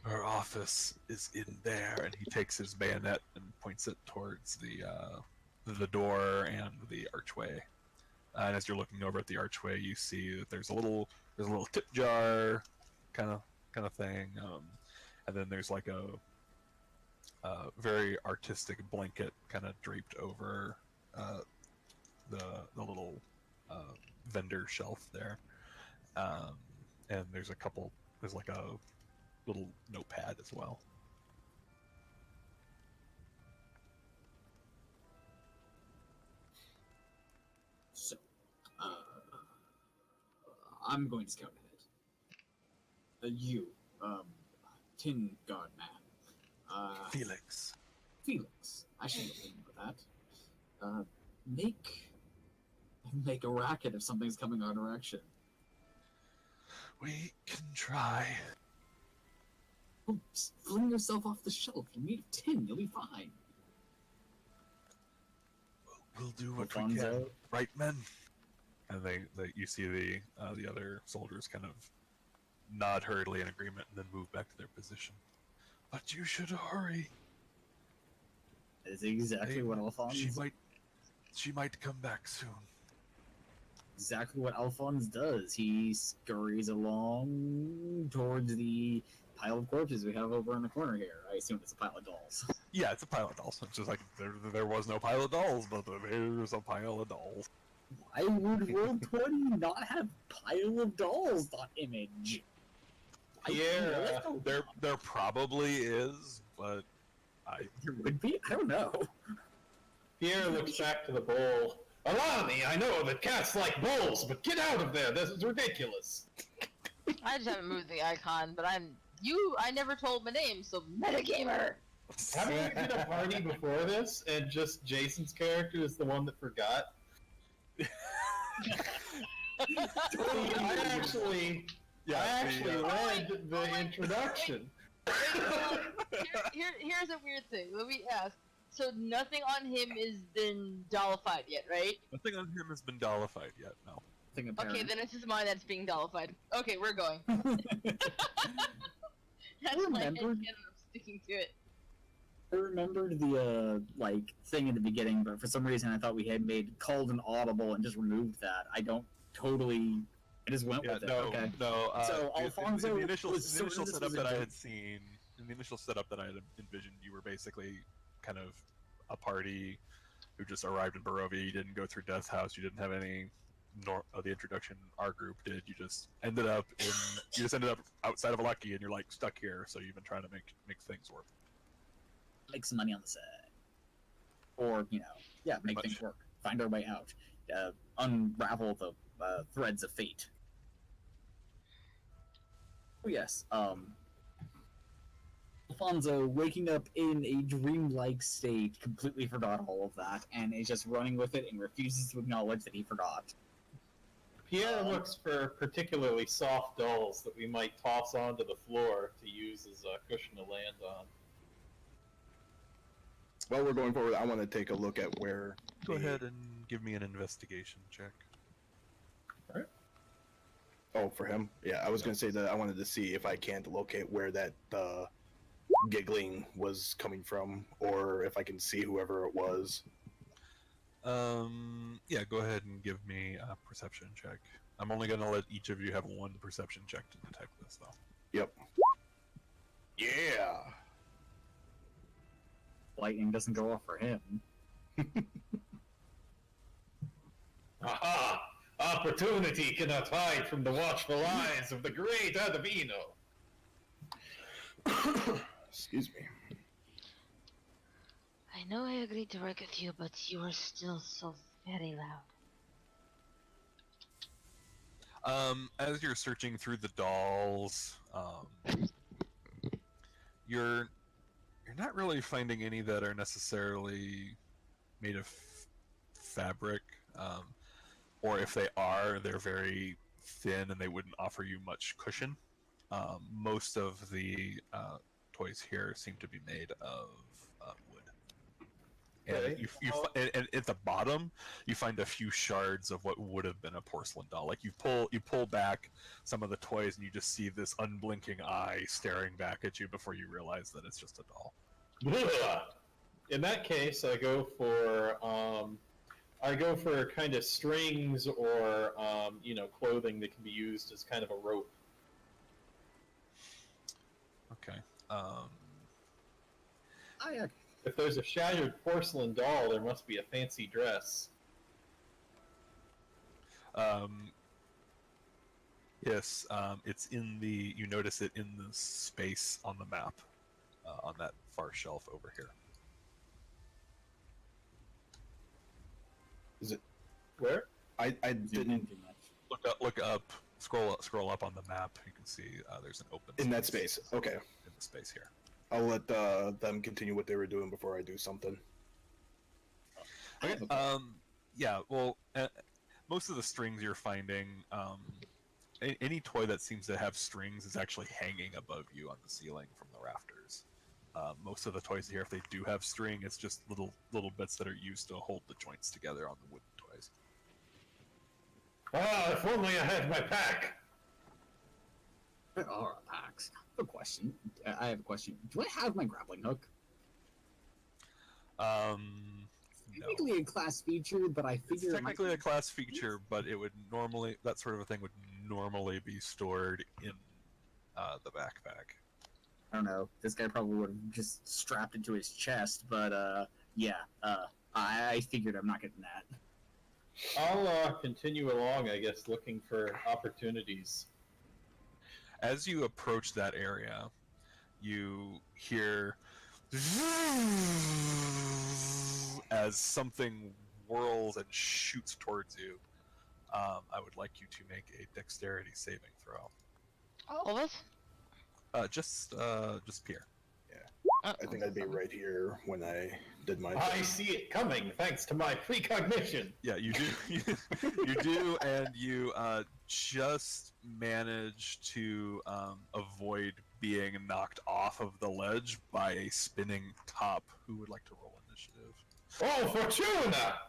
Her office is in there, and he takes his bayonet and points it towards the door and the archway. And as you're looking over at the archway, you see that there's a little tip jar, kind of thing, and then there's like a very artistic blanket kind of draped over the little vendor shelf there, and there's like a little notepad as well. So, I'm going to scout ahead. You, Tin God Man. Felix. Felix. I should have named that. Make a racket if something's coming our direction. We can try. Oh, fling yourself off the shelf. You're made of tin. You'll be fine. We'll do what we can, right, men? And you see the other soldiers kind of nod hurriedly in agreement, and then move back to their position. But you should hurry. That's exactly what Alphonse. She might come back soon. Exactly what Alphonse does. He scurries along towards the pile of corpses we have over in the corner here. I assume it's a pile of dolls. Yeah, it's a pile of dolls. It's just like there was no pile of dolls, but there's a pile of dolls. Why would Roll20 not have pile of dolls dot image? Yeah, there probably is, but there would be. I don't know. Pierre looks back to the bowl. Allow me, I know that cats like bowls, but get out of there, this is ridiculous. I just haven't moved the icon, but I never told my name, so metagamer! Haven't we been a party before this, and just Jason's character is the one that forgot? I actually read the introduction. Here's a weird thing, let me ask. So nothing on him has been dollified yet, right? Nothing on him has been dollified yet, no. Okay, then it's just mine that's being dollified. Okay, we're going. That's my head, and I'm sticking to it. I remembered the thing in the beginning, but for some reason I thought we had called an audible and just removed that. I don't totally. I just went with it. Okay. No. So Alfonso, in the initial setup that I had seen, in the initial setup that I had envisioned, you were basically kind of a party who just arrived in Barovia. You didn't go through Death's House. You didn't have any of the introduction our group did. You just ended up outside of Lucky, and you're like stuck here. So you've been trying to make things work. Make some money on the side, or make things work. Find our way out. Unravel the threads of fate. Oh yes. Alfonso, waking up in a dreamlike state, completely forgot all of that, and is just running with it and refuses to acknowledge that he forgot. Pierre looks for particularly soft dolls that we might toss onto the floor to use as a cushion to land on. While we're going forward, I want to take a look at where... Go ahead and give me an investigation check. Alright. Oh, for him? Yeah, I was going to say that I wanted to see if I can't locate where that giggling was coming from, or if I can see whoever it was. Yeah, go ahead and give me a perception check. I'm only going to let each of you have one perception check to detect this, though. Yep. Yeah! Lightning doesn't go off for him. Aha! Opportunity cannot hide from the watchful eyes of the great Adavino! Excuse me. I know I agreed to work with you, but you are still so very loud. As you're searching through the dolls, you're not really finding any that are necessarily made of fabric, or if they are, they're very thin and they wouldn't offer you much cushion. Most of the toys here seem to be made of wood, And and at the bottom, you find a few shards of what would have been a porcelain doll. Like you pull back some of the toys, and you just see this unblinking eye staring back at you before you realize that it's just a doll. In that case, I go for kind of strings or clothing that can be used as kind of a rope. Okay. If there's a shattered porcelain doll, there must be a fancy dress. Yes, it's in the. You notice it in the space on the map, on that far shelf over here. Is it Where? I didn't Look up. Scroll up on the map. You can see there's an open in that space. Okay, in the space here. I'll let them continue what they were doing before I do something. Okay. Yeah. Well, most of the strings you're finding, any toy that seems to have strings is actually hanging above you on the ceiling from the rafters. Most of the toys here, if they do have string, it's just little bits that are used to hold the joints together on the wooden toys. Ah, if only I had my pack. There are packs. I have a question. Do I have my grappling hook? No. Technically a class feature, but I It's figure technically a class feature, but it would normally that sort of a thing would normally be stored in the backpack. I don't know. This guy probably would have just strapped it to his chest, but I figured I'm not getting that. I'll continue along, I guess, looking for opportunities. As you approach that area, you hear as something whirls and shoots towards you. I would like you to make a dexterity saving throw. All of us? Just Pierre. Oh, I think I'd be right here when I did my. I see it coming, thanks to my precognition. Yeah, you do. You do, and you just manage to avoid being knocked off of the ledge by a spinning top. Who would like to roll initiative? Oh, Fortuna!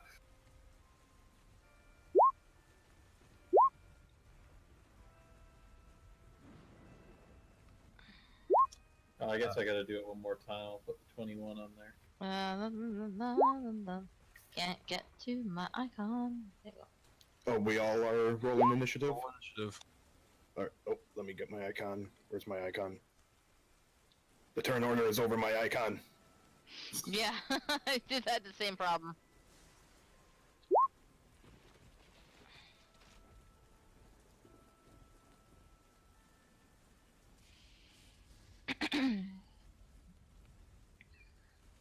I guess I gotta do it one more time. I'll put the 21 on there. Can't get to my icon. There you go. Oh, we all are rolling initiative. Roll initiative. All right. Oh, let me get my icon. Where's my icon? The turn order is over my icon. Yeah, I just had the same problem.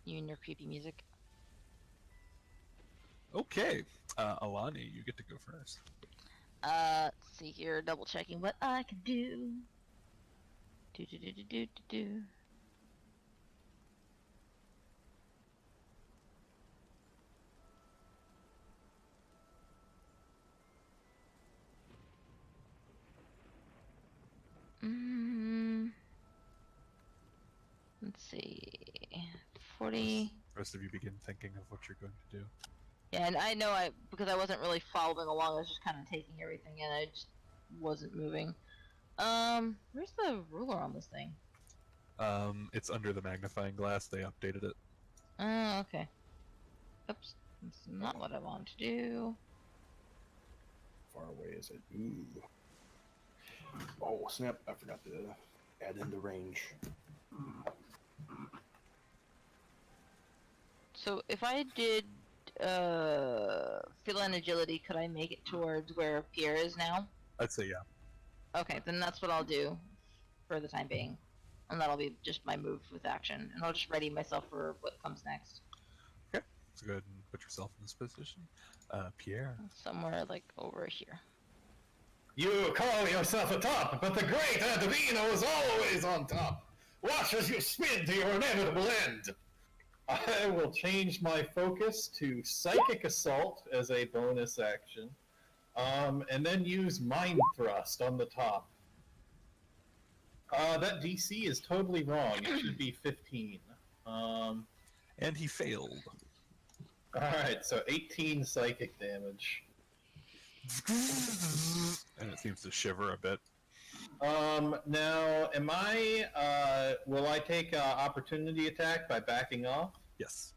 You and your creepy music. Okay, Alani, you get to go first. Let's see here, double checking what I can do. Do. Let's see. 40. The rest of you begin thinking of what you're going to do. Yeah, and I know because I wasn't really following along, I was just kind of taking everything in, I just wasn't moving. Where's the ruler on this thing? It's under the magnifying glass. They updated it. Oh, okay. Oops, that's not what I wanted to do. Far away is it? Ooh. Oh snap! I forgot to add in the range. So if I did feline agility, could I make it towards where Pierre is now? I'd say yeah. Okay, then that's what I'll do for the time being. And that'll be just my move with action. And I'll just ready myself for what comes next. Okay, so go ahead and put yourself in this position. Pierre. Somewhere like over here. You call yourself a top, but the great Advino is always on top. Watch as you spin to your inevitable end. I will change my focus to Psychic Assault as a bonus action, and then use Mind Thrust on the top. That DC is totally wrong. It should be 15. And he failed. Alright, so 18 psychic damage. And it seems to shiver a bit. Now, will I take opportunity attack by backing off? Yes.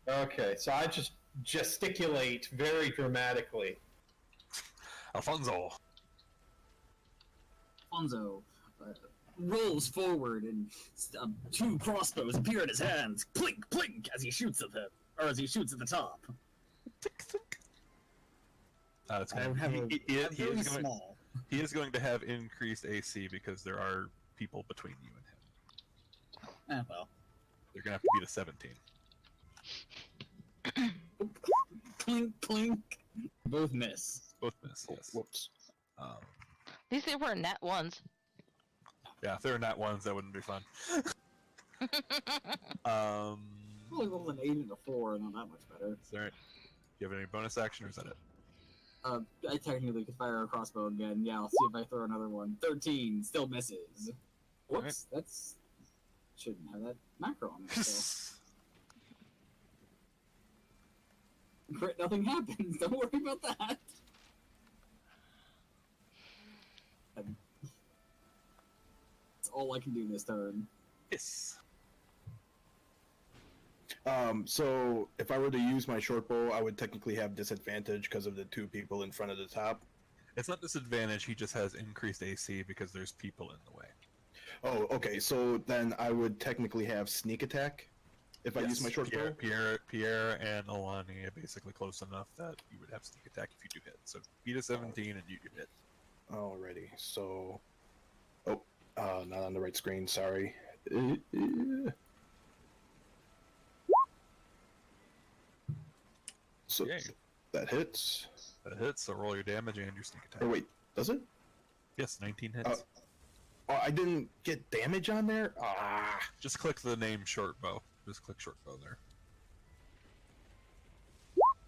Okay, so I just gesticulate very dramatically. Alfonso. Alfonso rolls forward and 2 crossbows appear in his hands. Plink, plink, as he shoots at them, or as he shoots at the top. It's going Very small. he is going to have increased AC because there are people between you and him. Well. They're going to have to beat a 17. Clink, clink. Both miss. Both miss, yes. Whoops. These things were nat ones. Yeah, if they were nat ones, that wouldn't be fun. Probably rolled an 8 and a 4, not that much better. Sorry. Do you have any bonus action, or is that it? I technically could fire a crossbow again. Yeah, I'll see if I throw another one. 13, still misses. Whoops, that's... Shouldn't have that macro on it, so... Crit, nothing happens, don't worry about that! That's all I can do this turn. Yes. So if I were to use my short bow, I would technically have disadvantage because of the 2 people in front of the top. It's not disadvantage, he just has increased AC because there's people in the way. Oh, okay. So then I would technically have sneak attack if I use my short bow. Pierre and Alani are basically close enough that you would have sneak attack if you do hit. So beat a 17 and you do hit. Alrighty. So, not on the right screen. Sorry. So Yay. that hits. That hits, so roll your damage and your sneak attack. Oh wait, does it? Yes, 19 hits. Oh, I didn't get damage on there? Ah. Just click the name short bow. Just click short bow there.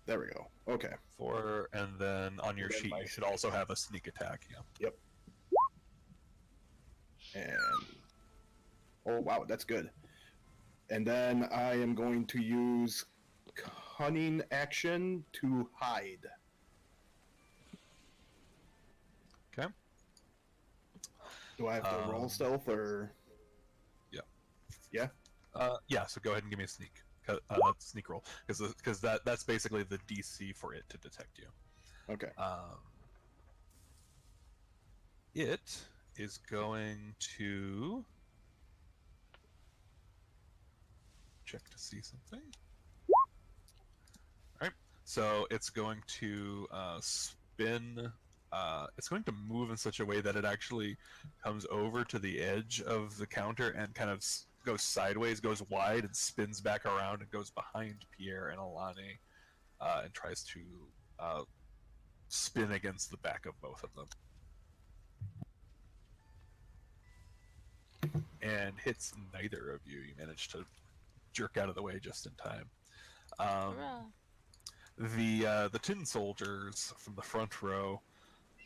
There we go. Okay. 4, and then on your sheet you should also have a sneak attack, yeah. Yep. And... oh, wow, that's good. And then I am going to use cunning action to hide. Okay. Do I have to roll stealth, or...? Yeah. Yeah? Yeah, so go ahead and give me a sneak roll, because that's basically the DC for it to detect you. Okay. It is going to check to see something. Alright, so it's going to spin. It's going to move in such a way that it actually comes over to the edge of the counter and kind of goes sideways, goes wide, and spins back around and goes behind Pierre and Alani and tries to spin against the back of both of them. And hits neither of you. You manage to jerk out of the way just in time. The tin soldiers from the front row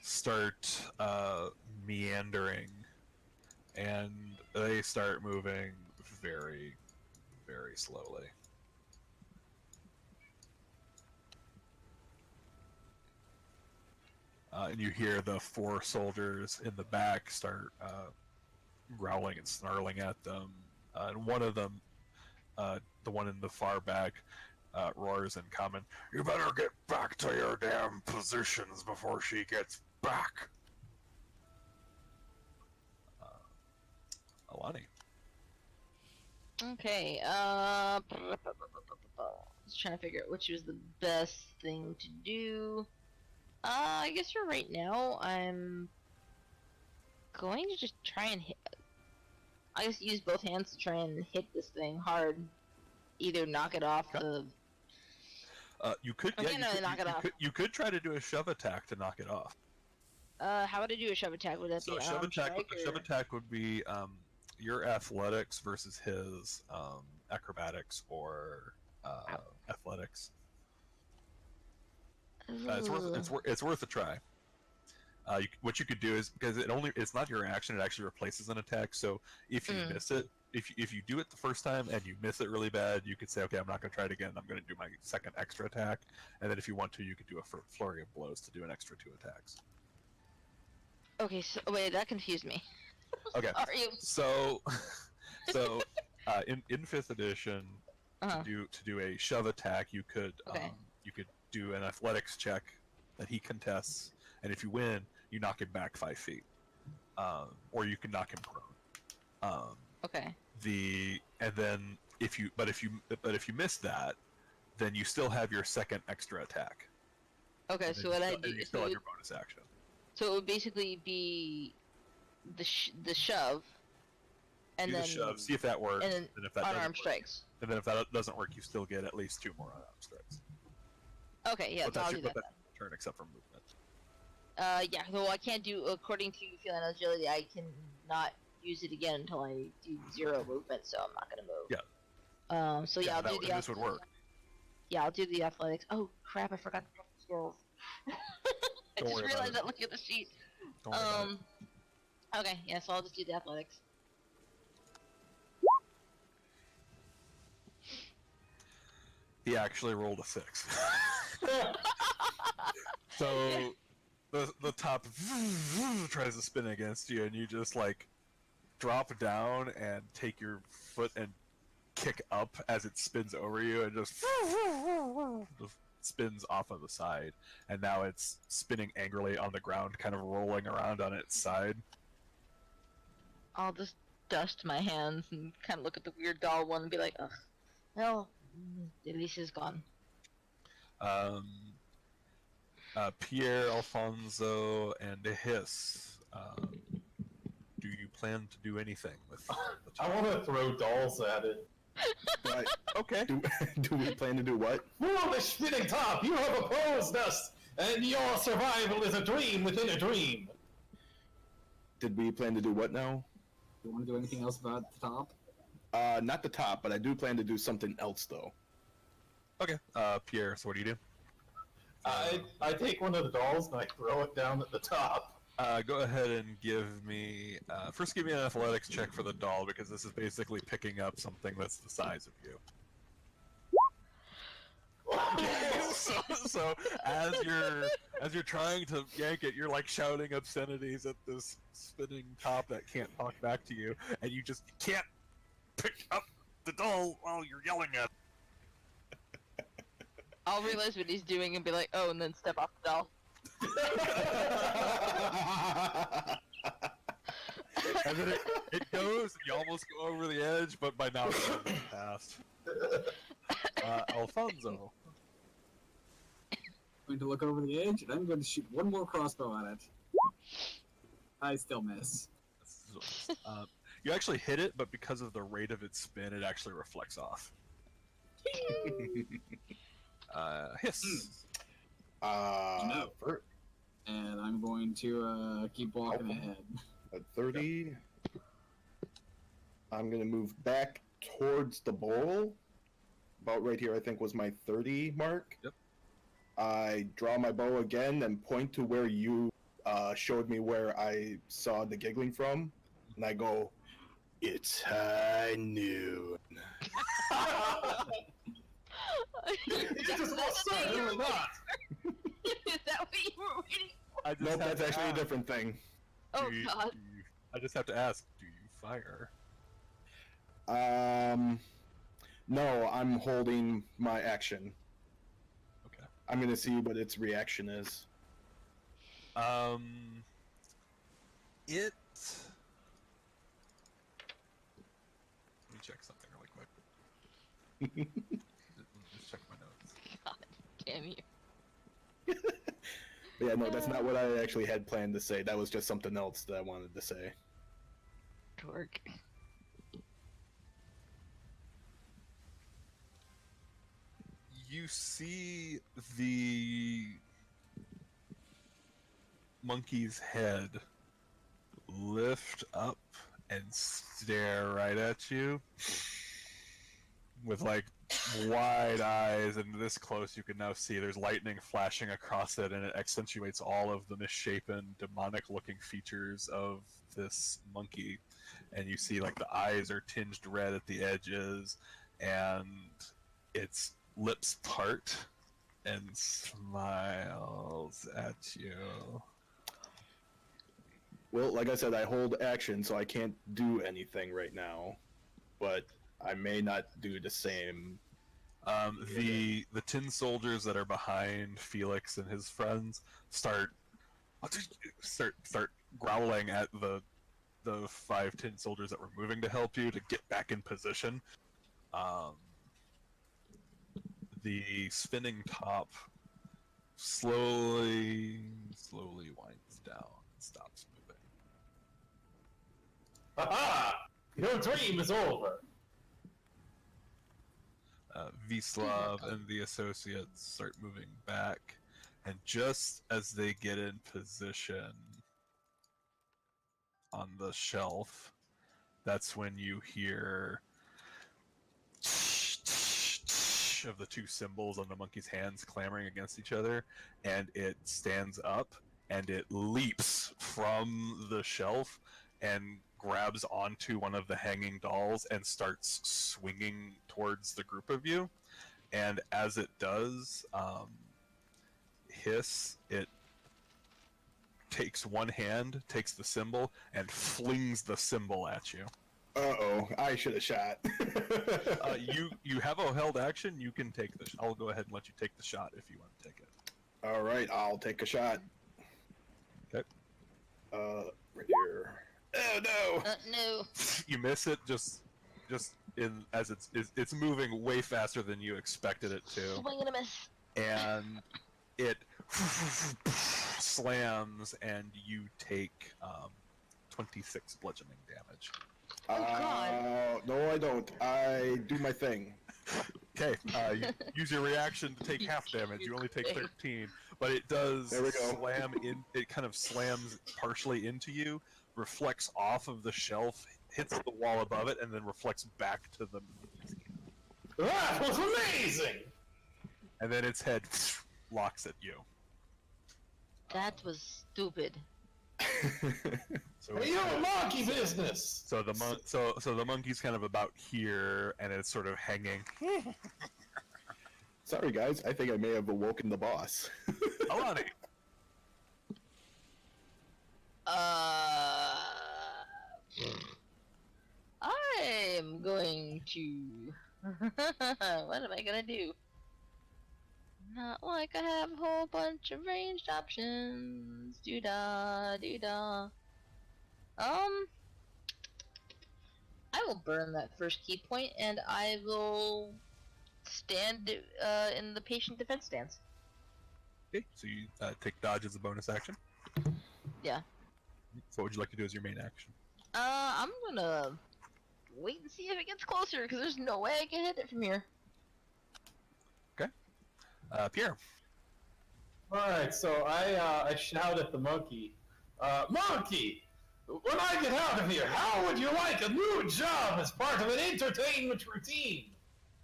start meandering, and they start moving very, very slowly. And you hear the 4 soldiers in the back start growling and snarling at them. And one of them, the one in the far back, roars in common, "You better get back to your damn positions before she gets back." Alani. Okay, just trying to figure out which was the best thing to do. I guess for right now, I'm going to just try and hit. I just use both hands to try and hit this thing hard. Either knock it off the... You could, you could try to do a shove attack to knock it off. How would I do a shove attack? Would that be a shove attack would be your athletics versus his acrobatics or athletics. It's worth a try. What you could do is, because it's not your action, it actually replaces an attack. So if you miss it, if you do it the first time and you miss it really bad, you could say, okay, I'm not going to try it again. I'm going to do my second extra attack, and then if you want to, you could do a flurry of blows to do an extra 2 attacks. Okay, so wait, that confused me. Okay, Sorry. so in 5th edition, to do a shove attack, you could do an athletics check that he contests, and if you win, you knock him back 5 feet, or you can knock him prone. Okay. And then if you miss that, then you still have your second extra attack. Okay, so what I do? You still have your bonus action. So it would basically be the shove, and do then the shove, see if that works, and then if that unarmed strikes. And then if that doesn't work, you still get at least 2 more unarmed strikes. Okay, yeah, so I'll do that. But that's your turn except for movement. Yeah, well, I can't do, according to feline agility, I can not use it again until I do 0 movement, so I'm not gonna move. Yeah. So yeah, I'll do the. This would work. Yeah, I'll do the athletics. Oh crap! I forgot the skills. I just realized that looking at the sheet. Don't worry about it. Okay, yeah, so I'll just do the athletics. He actually rolled a 6. So the top tries to spin against you, and you just like drop down and take your foot and kick up as it spins over you, and just spins off of the side, and now it's spinning angrily on the ground, kind of rolling around on its side. I'll just dust my hands and kind of look at the weird doll one and be like, ugh, well, at least it's gone. Pierre, Alfonso, and Hiss, do you plan to do anything with the I want to throw dolls at it. Right. Okay. Do we plan to do what? We're on the spinning top! You have opposed us! And your survival is a dream within a dream! Did we plan to do what now? Do you want to do anything else about the top? Not the top, but I do plan to do something else though. Okay. Pierre, so what do you do? I take one of the dolls and I throw it down at the top. Go ahead and give me... first give me an athletics check for the doll, because this is basically picking up something that's the size of you. so as you're trying to yank it, you're like shouting obscenities at this spinning top that can't talk back to you, and you just can't pick up the doll while you're yelling at it. I'll realize what he's doing and be like, oh, and then step off the doll. And then it goes, and you almost go over the edge, but by now it's already past. Alfonso. I'm going to look over the edge, and I'm going to shoot one more crossbow at it. I still miss. You actually hit it, but because of the rate of its spin, it actually reflects off. Hiss. No. And I'm going to keep walking ahead. At 30, I'm gonna move back towards the bowl. About right here, I think, was my 30 mark. Yep. I draw my bow again and point to where you showed me where I saw the giggling from, and I go, "It's high noon." You just lost sight, really not! Is that what you were waiting for? Nope, that's actually a different thing. Oh god. I just have to ask, do you fire? No, I'm holding my action. Okay. I'm gonna see what its reaction is. It... Let me check something really quick. Just check my notes. God damn you. Yeah, no, that's not what I actually had planned to say. That was just something else that I wanted to say. Dork. You see the monkey's head lift up and stare right at you with like wide eyes, and this close you can now see there's lightning flashing across it, and it accentuates all of the misshapen, demonic-looking features of this monkey. And you see, like, the eyes are tinged red at the edges, and its lips part and smiles at you. Well, like I said, I hold action, so I can't do anything right now. But I may not do the same. The tin soldiers that are behind Felix and his friends start growling at the 5 tin soldiers that were moving to help you to get back in position. The spinning top slowly winds down and stops moving. Aha! Your dream is over. Vislav and the associates start moving back, and just as they get in position on the shelf, that's when you hear of the 2 symbols on the monkey's hands clamoring against each other, and it stands up and it leaps from the shelf and grabs onto one of the hanging dolls and starts swinging towards the group of you. And as it does, it takes one hand, takes the symbol, and flings the symbol at you. Uh-oh, I should have shot. You have a held action. You can take the. I'll go ahead and let you take the shot if you want to take it. All right, I'll take a shot. Okay. Right here. Oh no! No. You miss it just in as it's moving way faster than you expected it to, Swing and a miss. and it slams, and you take 26 bludgeoning damage. Oh, God. No, I don't. I do my thing. Okay, you use your reaction to take half damage. You only take 13, but it does There we go. slam in. It kind of slams partially into you, reflects off of the shelf, hits the wall above it, and then reflects back to the. That was amazing! And then its head locks at you. That was stupid. So Hey, you're a monkey business! So the monkey's kind of about here, and it's sort of hanging. Sorry, guys. I think I may have awoken the boss. Alani. I'm going to. What am I gonna do? Not like I have a whole bunch of ranged options. Doo-da, doo-da. I will burn that first key point, and I will stand in the patient defense stance. Okay, so you take dodge as a bonus action. Yeah. So what would you like to do as your main action? I'm gonna wait and see if it gets closer, because there's no way I can hit it from here. Pierre. Alright, so I shout at the monkey. Monkey! When I get out of here, how would you like a new job as part of an entertainment routine?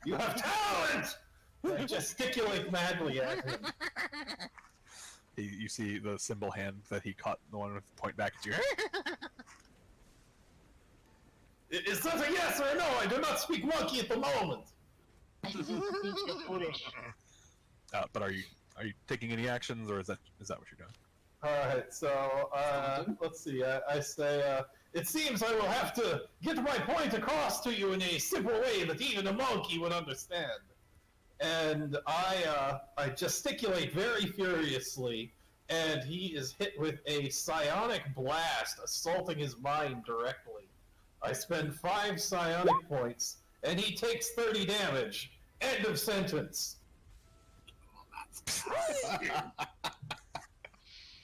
You have talent! I gesticulate madly at him. You see the symbol hand that he caught, the one with the point back at you. Is that a yes or a no? I do not speak monkey at the moment. I think you're foolish. But are you taking any actions, or is that what you're doing? Alright, so, let's see, I say, it seems I will have to get my point across to you in a simple way that even a monkey would understand. And I gesticulate very furiously, and he is hit with a psionic blast, assaulting his mind directly. I spend 5 psionic points, and he takes 30 damage. End of sentence.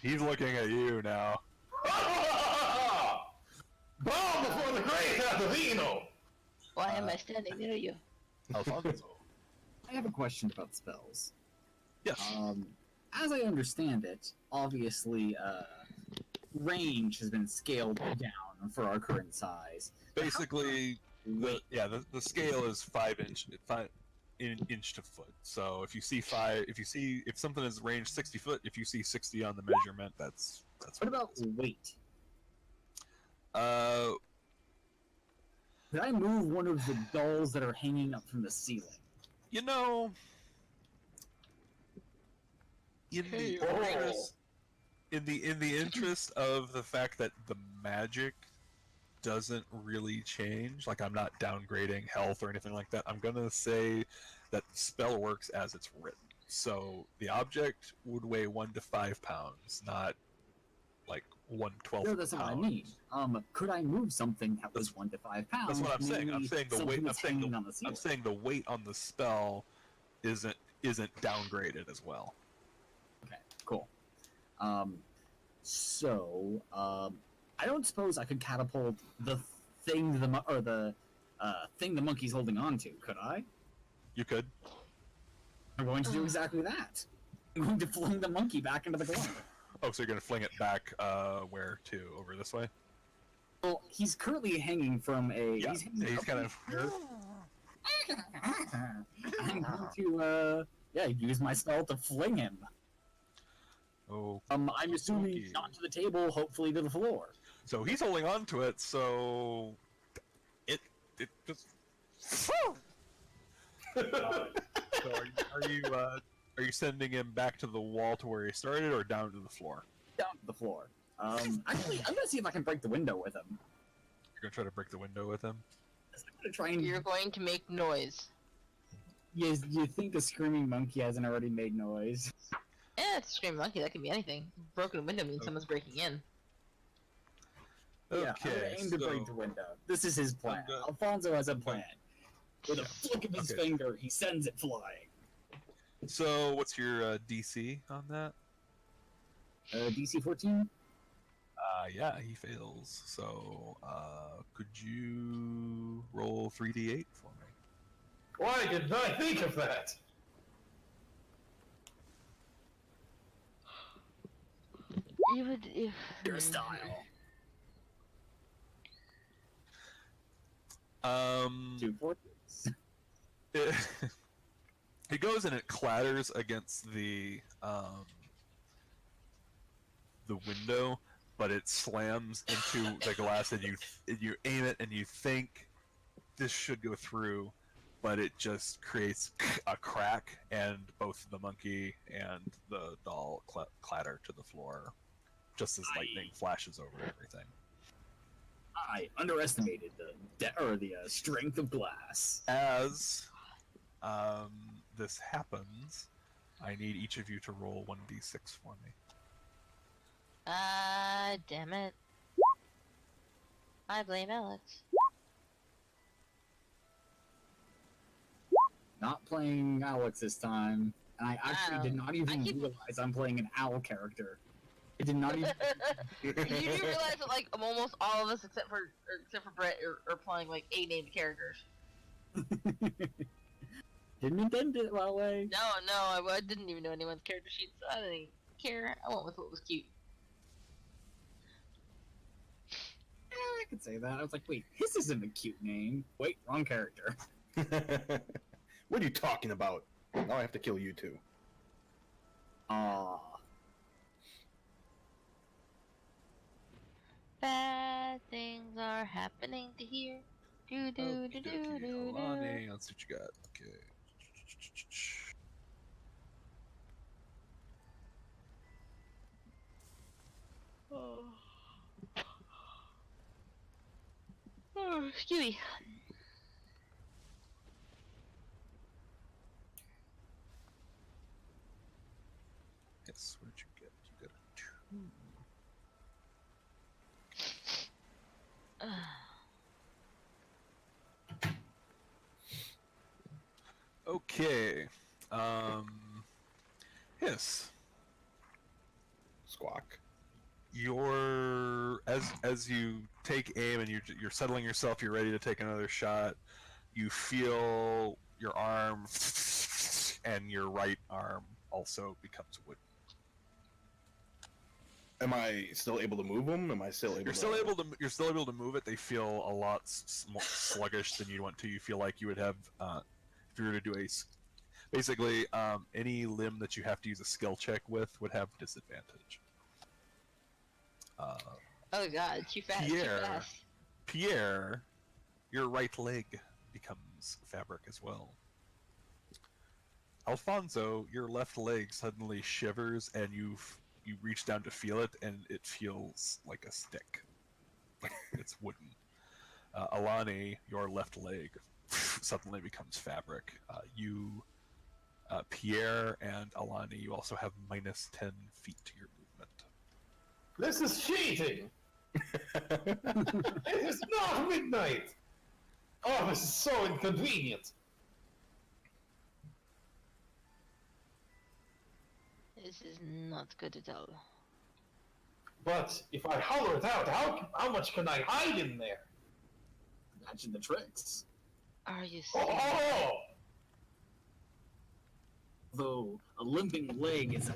He's looking at you now. Bow before the great Adavino! Why am I standing near you? Alfonso. I have a question about spells. Yes. As I understand it, obviously, range has been scaled down for our current size. Basically, the scale is 5 inch to foot. So if something is range 60 foot, if you see 60 on the measurement, that's What about weight? uh Could I move one of the dolls that are hanging up from the ceiling? you know, in the interest in the interest of the fact that the magic doesn't really change, like I'm not downgrading health or anything like that, I'm gonna say that the spell works as it's written. So the object would weigh 1 to 5 pounds, not like 1/12 No, that's not what I mean. Could I move something that was 1 to 5 pounds? That's what I'm saying. I'm Maybe saying the something weight. that's hanging on the ceiling. I'm saying the weight on the spell isn't downgraded as well. Okay, cool. I don't suppose I could catapult the thing the thing the monkey's holding on to, could I? You could. I'm going to do exactly that. I'm going to fling the monkey back into the glove. Oh, so you're gonna fling it back where to? Over this way? Well, he's currently hanging from a. Yeah, he's kind of. I'm going to use my spell to fling him. Oh. I'm assuming monkey. not to the table, hopefully to the floor. So he's holding on to it. So it just. So are you sending him back to the wall to where he started, or down to the floor? Down to the floor. Actually, I'm gonna see if I can break the window with him. You're gonna try to break the window with him? I'm gonna try and. You're going to make noise. You think the screaming monkey hasn't already made noise? Yeah, it's a screaming monkey. That could be anything. Broken window means someone's breaking in. Yeah, I'm gonna aim to break the window. This is his plan. Alfonso has a plan. With a flick of his finger, he sends it flying. So what's your DC on that? DC 14? Yeah, he fails. So, could you roll 3d8 for me? Why didn't I think of that? You would if Your style. Two forces. It goes and it clatters against the window, but it slams into the glass, and you aim it, and you think this should go through, but it just creates a crack, and both the monkey and the doll clatter to the floor, just as lightning flashes over everything. I underestimated the strength of glass. As this happens, I need each of you to roll 1d6 for me. Damn it. I blame Alex. Not playing Alex this time. And I actually did not even realize I'm playing an owl character. I did not even... You do realize that, like, almost all of us, except for Brett, are playing, like, A-named characters. Didn't intend it that way. No, I didn't even know anyone's character sheets. I didn't care. I went with what was cute. I could say that. I was like, wait, this isn't a cute name. Wait, wrong character. What are you talking about? Now I have to kill you too. Bad things are happening to here. Do do do do do. Alani, let's see what you got. Okay. Oh, excuse me. Yes, what did you get? You got a 2. Okay. Yes. Squawk. You're as you take aim and you're settling yourself, you're ready to take another shot. You feel your arm and your right arm also becomes wooden. Am I still able to move them? Am I still able? You're still able to move it. They feel a lot more sluggish than you want to. You feel like you would have if you were to do basically any limb that you have to use a skill check with would have disadvantage. Oh god, too fast. Too fast. Pierre, your right leg becomes fabric as well. Alfonso, your left leg suddenly shivers, and you reach down to feel it, and it feels like a stick. Like it's wooden. Alani, your left leg suddenly becomes fabric. Pierre and Alani, you also have minus 10 feet to your movement. This is cheating! It is not midnight! Oh, this is so inconvenient! This is not good at all. But if I holler it out, how much can I hide in there? Imagine the tricks. Are you Oh! serious? Though a limping leg is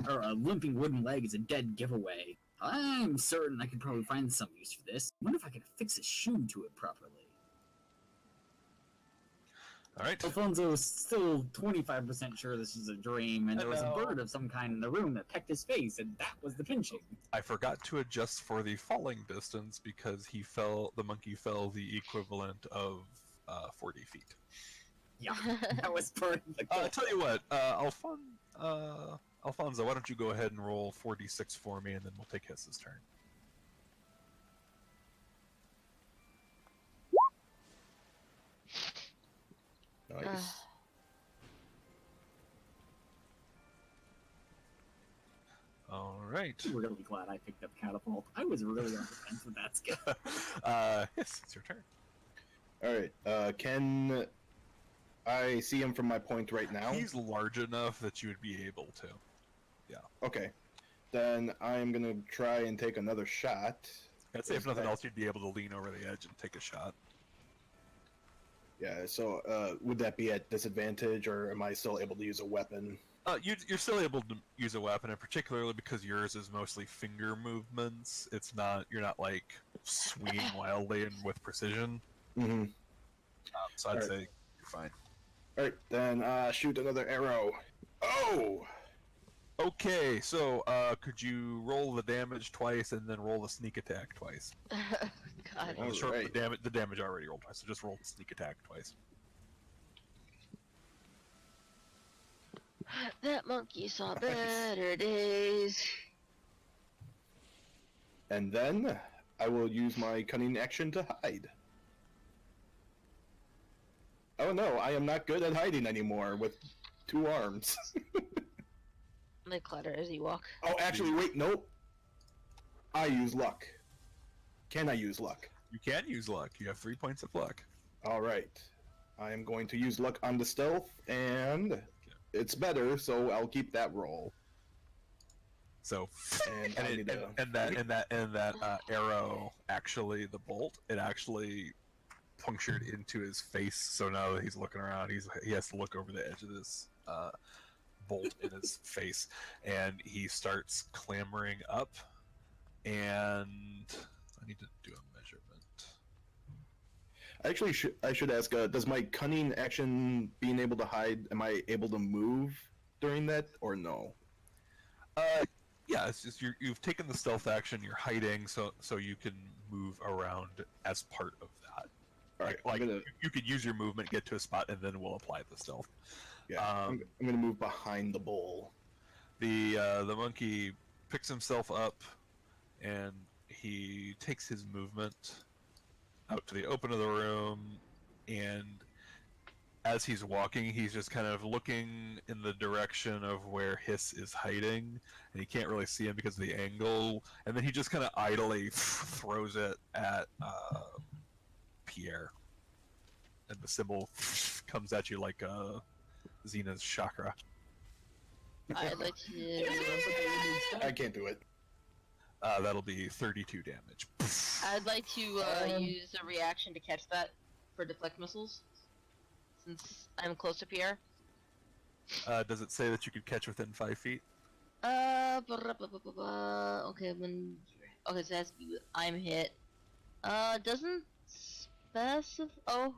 a limping wooden leg is a dead giveaway. I'm certain I could probably find some use for this. I wonder if I could fix a shoe to it properly. Alright. Alfonso is still 25% sure this is a dream, and there was a bird of some kind in the room that pecked his face, and that was the pinching. I forgot to adjust for the falling distance because the monkey fell the equivalent of 40 feet. Yeah, that was perfect. I'll tell you what, Alfonso, why don't you go ahead and roll 4d6 for me, and then we'll take Hiss's turn. Nice. Alright. I'm really glad I picked up Catapult. I was really on the fence with that skill. Hiss, it's your turn. Alright, can I see him from my point right now? He's large enough that you would be able to. Okay. Then I'm gonna try and take another shot. I'd say if nothing else, you'd be able to lean over the edge and take a shot. Yeah, so would that be at disadvantage, or am I still able to use a weapon? You're still able to use a weapon, and particularly because yours is mostly finger movements. You're not like swinging wildly and with precision. Mm-hmm. So I'd say you're fine. Alright, then shoot another arrow. Oh! Okay, so could you roll the damage twice and then roll the sneak attack twice? God. All Sure, right. the damage already rolled twice, so just roll the sneak attack twice. That monkey saw better days. And then I will use my cunning action to hide. Oh no, I am not good at hiding anymore with 2 arms. They clatter as you walk. Oh, actually, wait, nope. I use luck. Can I use luck? You can use luck. You have 3 points of luck. Alright. I am going to use luck on the stealth, and it's better, so I'll keep that roll. So, And and, I it, need to- and that arrow, actually, the bolt, it actually punctured into his face. So now that he's looking around, he has to look over the edge of this bolt in his face, and he starts clambering up. And I need to do a measurement. Actually, I should ask, does my cunning action, being able to hide, am I able to move during that, or no? Yeah, it's just you've taken the stealth action. You're hiding, so you can move around as part of that. Alright, Like I'm gonna, you could use your movement, get to a spot, and then we'll apply the stealth. yeah, I'm gonna move behind the bowl. The monkey picks himself up, and he takes his movement out to the open of the room, and as he's walking, he's just kind of looking in the direction of where Hiss is hiding, and he can't really see him because of the angle, and then he just kind of idly throws it at Pierre, and the symbol comes at you like Xena's chakra. I'd like to. I can't do it. That'll be 32 damage. I'd like to use a reaction to catch that for deflect missiles, since I'm close to Pierre. Does it say that you could catch within 5 feet? Okay, okay, so that's I'm hit. Doesn't specify. Oh,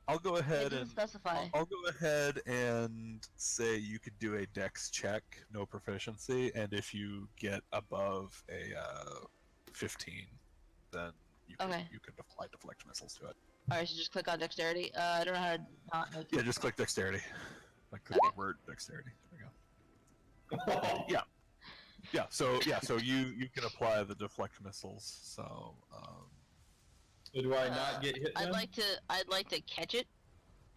I'll go It ahead doesn't and specify. I'll go ahead and say you could do a dex check, no proficiency, and if you get above a 15, then you can Okay. apply deflect missiles to it. Alright, so just click on dexterity. I don't know how to not note. Yeah, just click dexterity. Like click Okay. the word dexterity. There we go. Yeah. So you can apply the deflect missiles. So Do I not get hit? I'd then? like to catch it,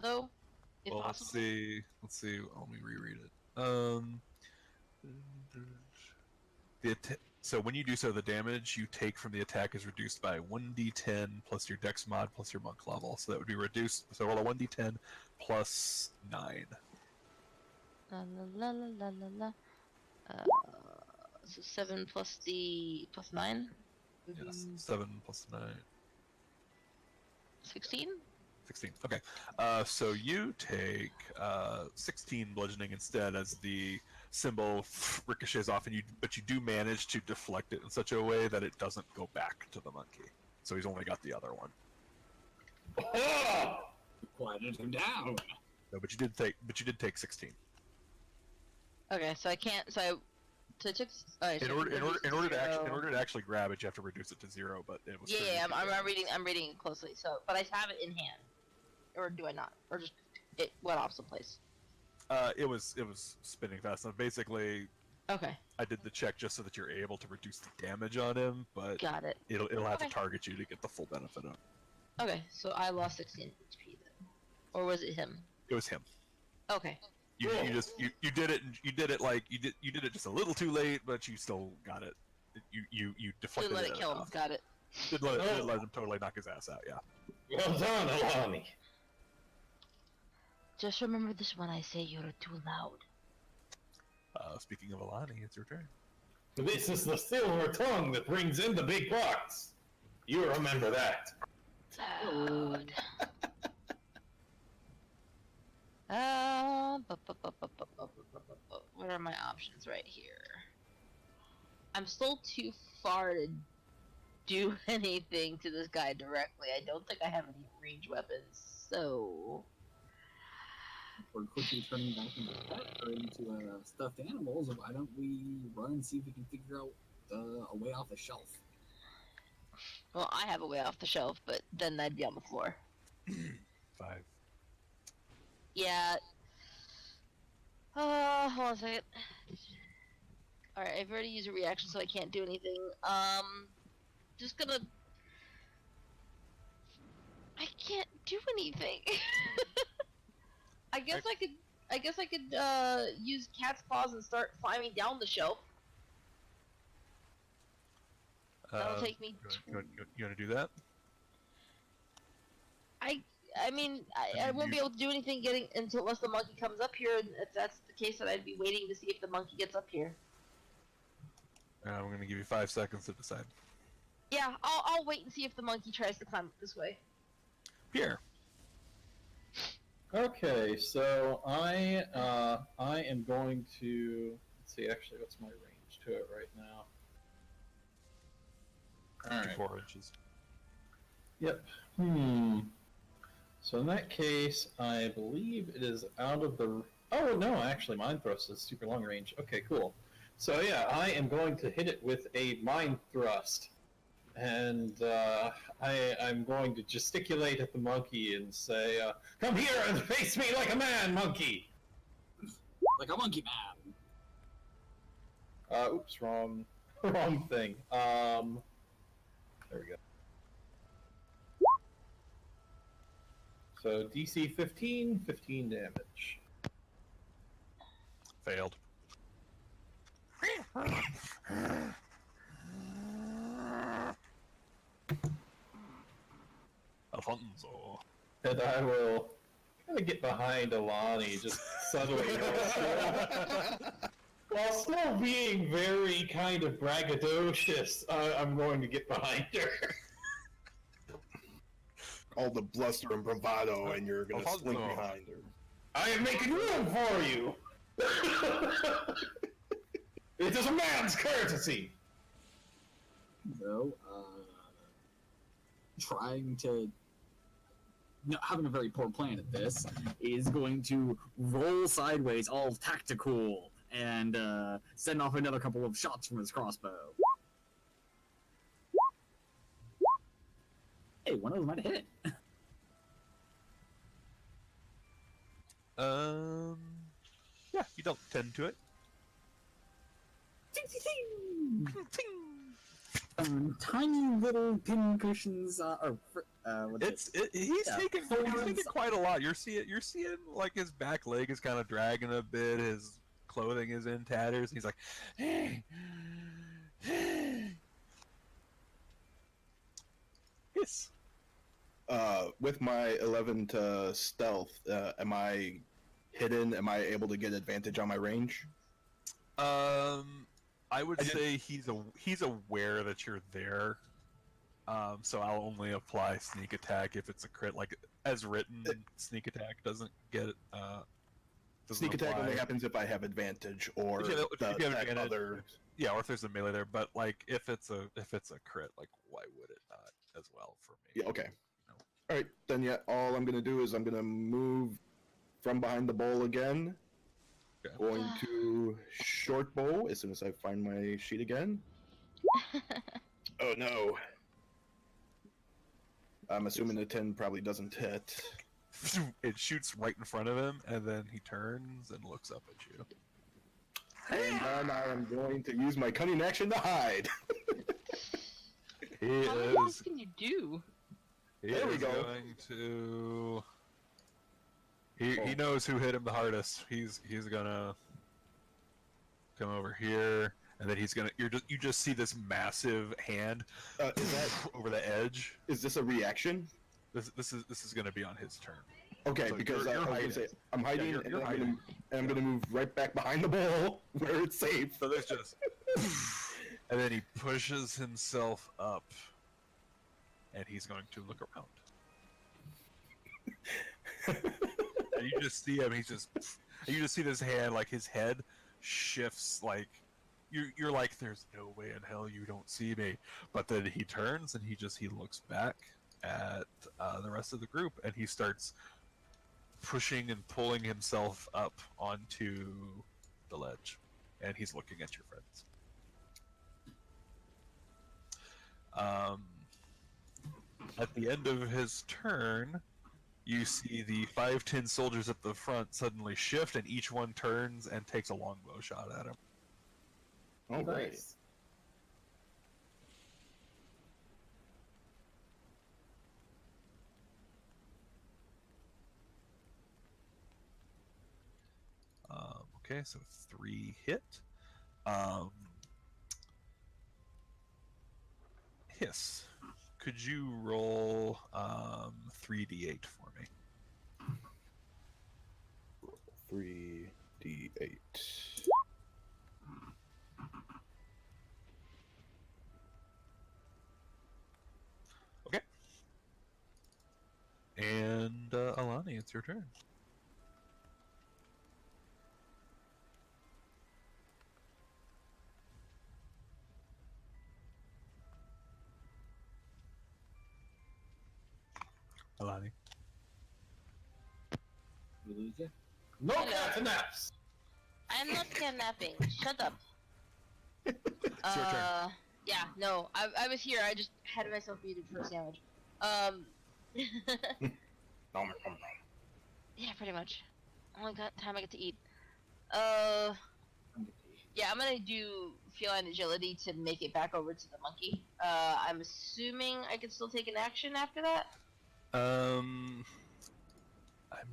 though, if well, possible. let's see. Let me reread it. So when you do so, the damage you take from the attack is reduced by 1d10 plus your dex mod plus your monk level. So that would be reduced. So roll a 1d10 plus 9. La la la la la la. So 7 plus 9. Yes, 7 plus 9. 16. 16. Okay. So you take 16 bludgeoning instead, as the symbol ricochets off, but you do manage to deflect it in such a way that it doesn't go back to the monkey. So he's only got the other one. Oh! Quieted him down. No, but you did take 16. Okay, so I can't. So I took. Alright, In so order zero. to actually grab it, you have to reduce it to 0. But it was. Yeah, I'm reading it closely. So, but I have it in hand, or do I not? Or just it went off someplace. It was spinning fast enough. Basically, Okay, I did the check just so that you're able to reduce the damage on him, but got it. it'll have Okay. to target you to get the full benefit of it. Okay, so I lost 16 HP then, or was it him? It was him. Okay. You did it like you did it just a little too late, but you still got it. You deflected Didn't let it kill him. enough. Got it. Didn't let him totally knock his ass out. Yeah. Well done, Alani. Just remember this when I say you're too loud. Speaking of Alani, it's your turn. This is the silver tongue that brings in the big bucks. You remember that. Loud. What are my options right here? I'm still too far to do anything to this guy directly. I don't think I have any range weapons, so We're quickly turning back into pet or into stuffed animals. Why don't we run and see if we can figure out a way off the shelf? well, I have a way off the shelf, but then I'd be on the floor. 5. Yeah. Hold on a second. Alright, I've already used a reaction, so I can't do anything. Just gonna. I can't do anything. I guess I could use cat's paws and start climbing down the shelf. That'll take me. You want to do that? I mean, I won't be able to do anything unless the monkey comes up here, and if that's the case, then I'd be waiting to see if the monkey gets up here. I'm going to give you 5 seconds to decide. Yeah, I'll wait and see if the monkey tries to climb up this way. Pierre. Okay, so I am going to let's see. Actually, what's my range to it right now? All right. 4 inches. Yep. So in that case, I believe it is out of the. Oh no, actually, Mind Thrust is super long range. Okay, cool. So yeah, I am going to hit it with a Mind Thrust, and I'm going to gesticulate at the monkey and say, "Come here and face me like a man, monkey." Like a monkey man. Oops, wrong thing. There we go. So DC 15 damage. Failed. Alfonso. And I will kind of get behind Alani, just subtly, while still being very kind of braggadocious. I'm going to get behind her. All the bluster and bravado, and you're gonna slink behind her. I am making room for you. It is a man's courtesy. So, trying to having a very poor plan at this, is going to roll sideways, all tactical, and send off another couple of shots from his crossbow. Hey, one of them might hit. Yeah, you don't tend to it. Ting, ting, ting. Tiny little pin cushions, He's taking quite a lot. You're seeing like his back leg is kind of dragging a bit. His clothing is in tatters. And he's like, hey. Yes. With my 11 to stealth, am I hidden? Am I able to get advantage on my range? I would say he's aware that you're there. So I'll only apply sneak attack if it's a crit. Like as written, sneak attack doesn't get. Sneak attack only happens if I have advantage or if you have advantage, other. Yeah, or if there's a melee there. But like if it's a crit, like why would it not as well for me? Yeah. Okay. All right, then. Yeah. All I'm gonna do is I'm gonna move from behind the bowl again. Okay. Going to short bow as soon as I find my sheet again. Oh no. I'm assuming the 10 probably doesn't hit. It shoots right in front of him, and then he turns and looks up at you. And then I am going to use my cunning action to hide. How many else can you do? There we go. Going to. He knows who hit him the hardest. He's gonna come over here, and then he's gonna. You just see this massive hand Is that over the edge. is this a reaction? This is gonna be on his turn. Okay, So because you're I was hiding. gonna say I'm hiding, you're and then hiding. I'm gonna move right back behind the bowl where it's safe. So there's just, and then he pushes himself up, and he's going to look around. And you just see him. You just see this hand, like his head shifts. Like you're like, there's no way in hell you don't see me. But then he turns and he looks back at the rest of the group, and he starts pushing and pulling himself up onto the ledge, and he's looking at your friends. At the end of his turn, you see the 5 tin soldiers at the front suddenly shift, and each one turns and takes a longbow shot at him. Oh, great. Nice. Okay, so 3 hit. Hiss. Could you roll 3d8 for me? 3d8. Okay. And Alani, it's your turn. Alani. We lose you? No Hello. cats and naps. I'm not kidnapping. Shut up. It's your turn. Yeah, no, I was here. I just had myself muted for a sandwich. Yeah, pretty much. Only got time I get to eat. Yeah, I'm gonna do feline agility to make it back over to the monkey. I'm assuming I can still take an action after that. I'm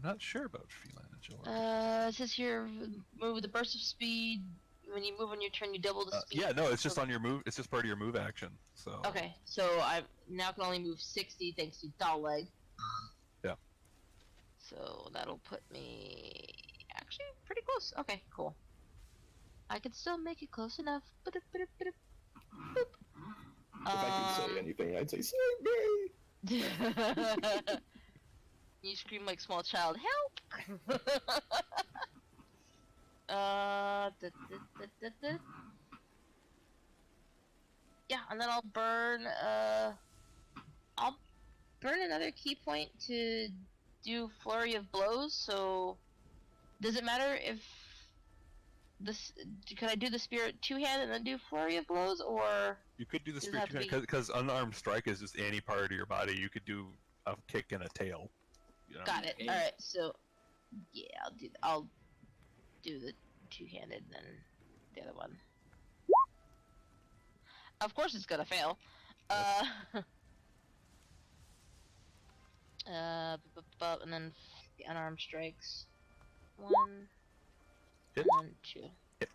not sure about feline agility. It says here, move with a burst of speed. When you move on your turn, you double the speed. Yeah, no, it's just on your move. It's just part of your move action. So. Okay, so I now can only move 60 thanks to Doll Leg. Yeah. So that'll put me actually pretty close. Okay, cool. I can still make it close enough. Boop. If I could say anything, I'd say save me. You scream like small child, help! Yeah, and then I'll burn, I'll burn another key point to do flurry of blows. So, does it matter if this? Can I do the spirit two-hand and then do flurry of blows, or You could do the Does it spirit have to be- because unarmed strike is just any part of your body. You could do a kick and a tail. You know? got it? Okay. All right. So, yeah, I'll do the two-handed then the other one. Of course, it's gonna fail. And then the unarmed strikes. 1 Hit. and 2. Hit.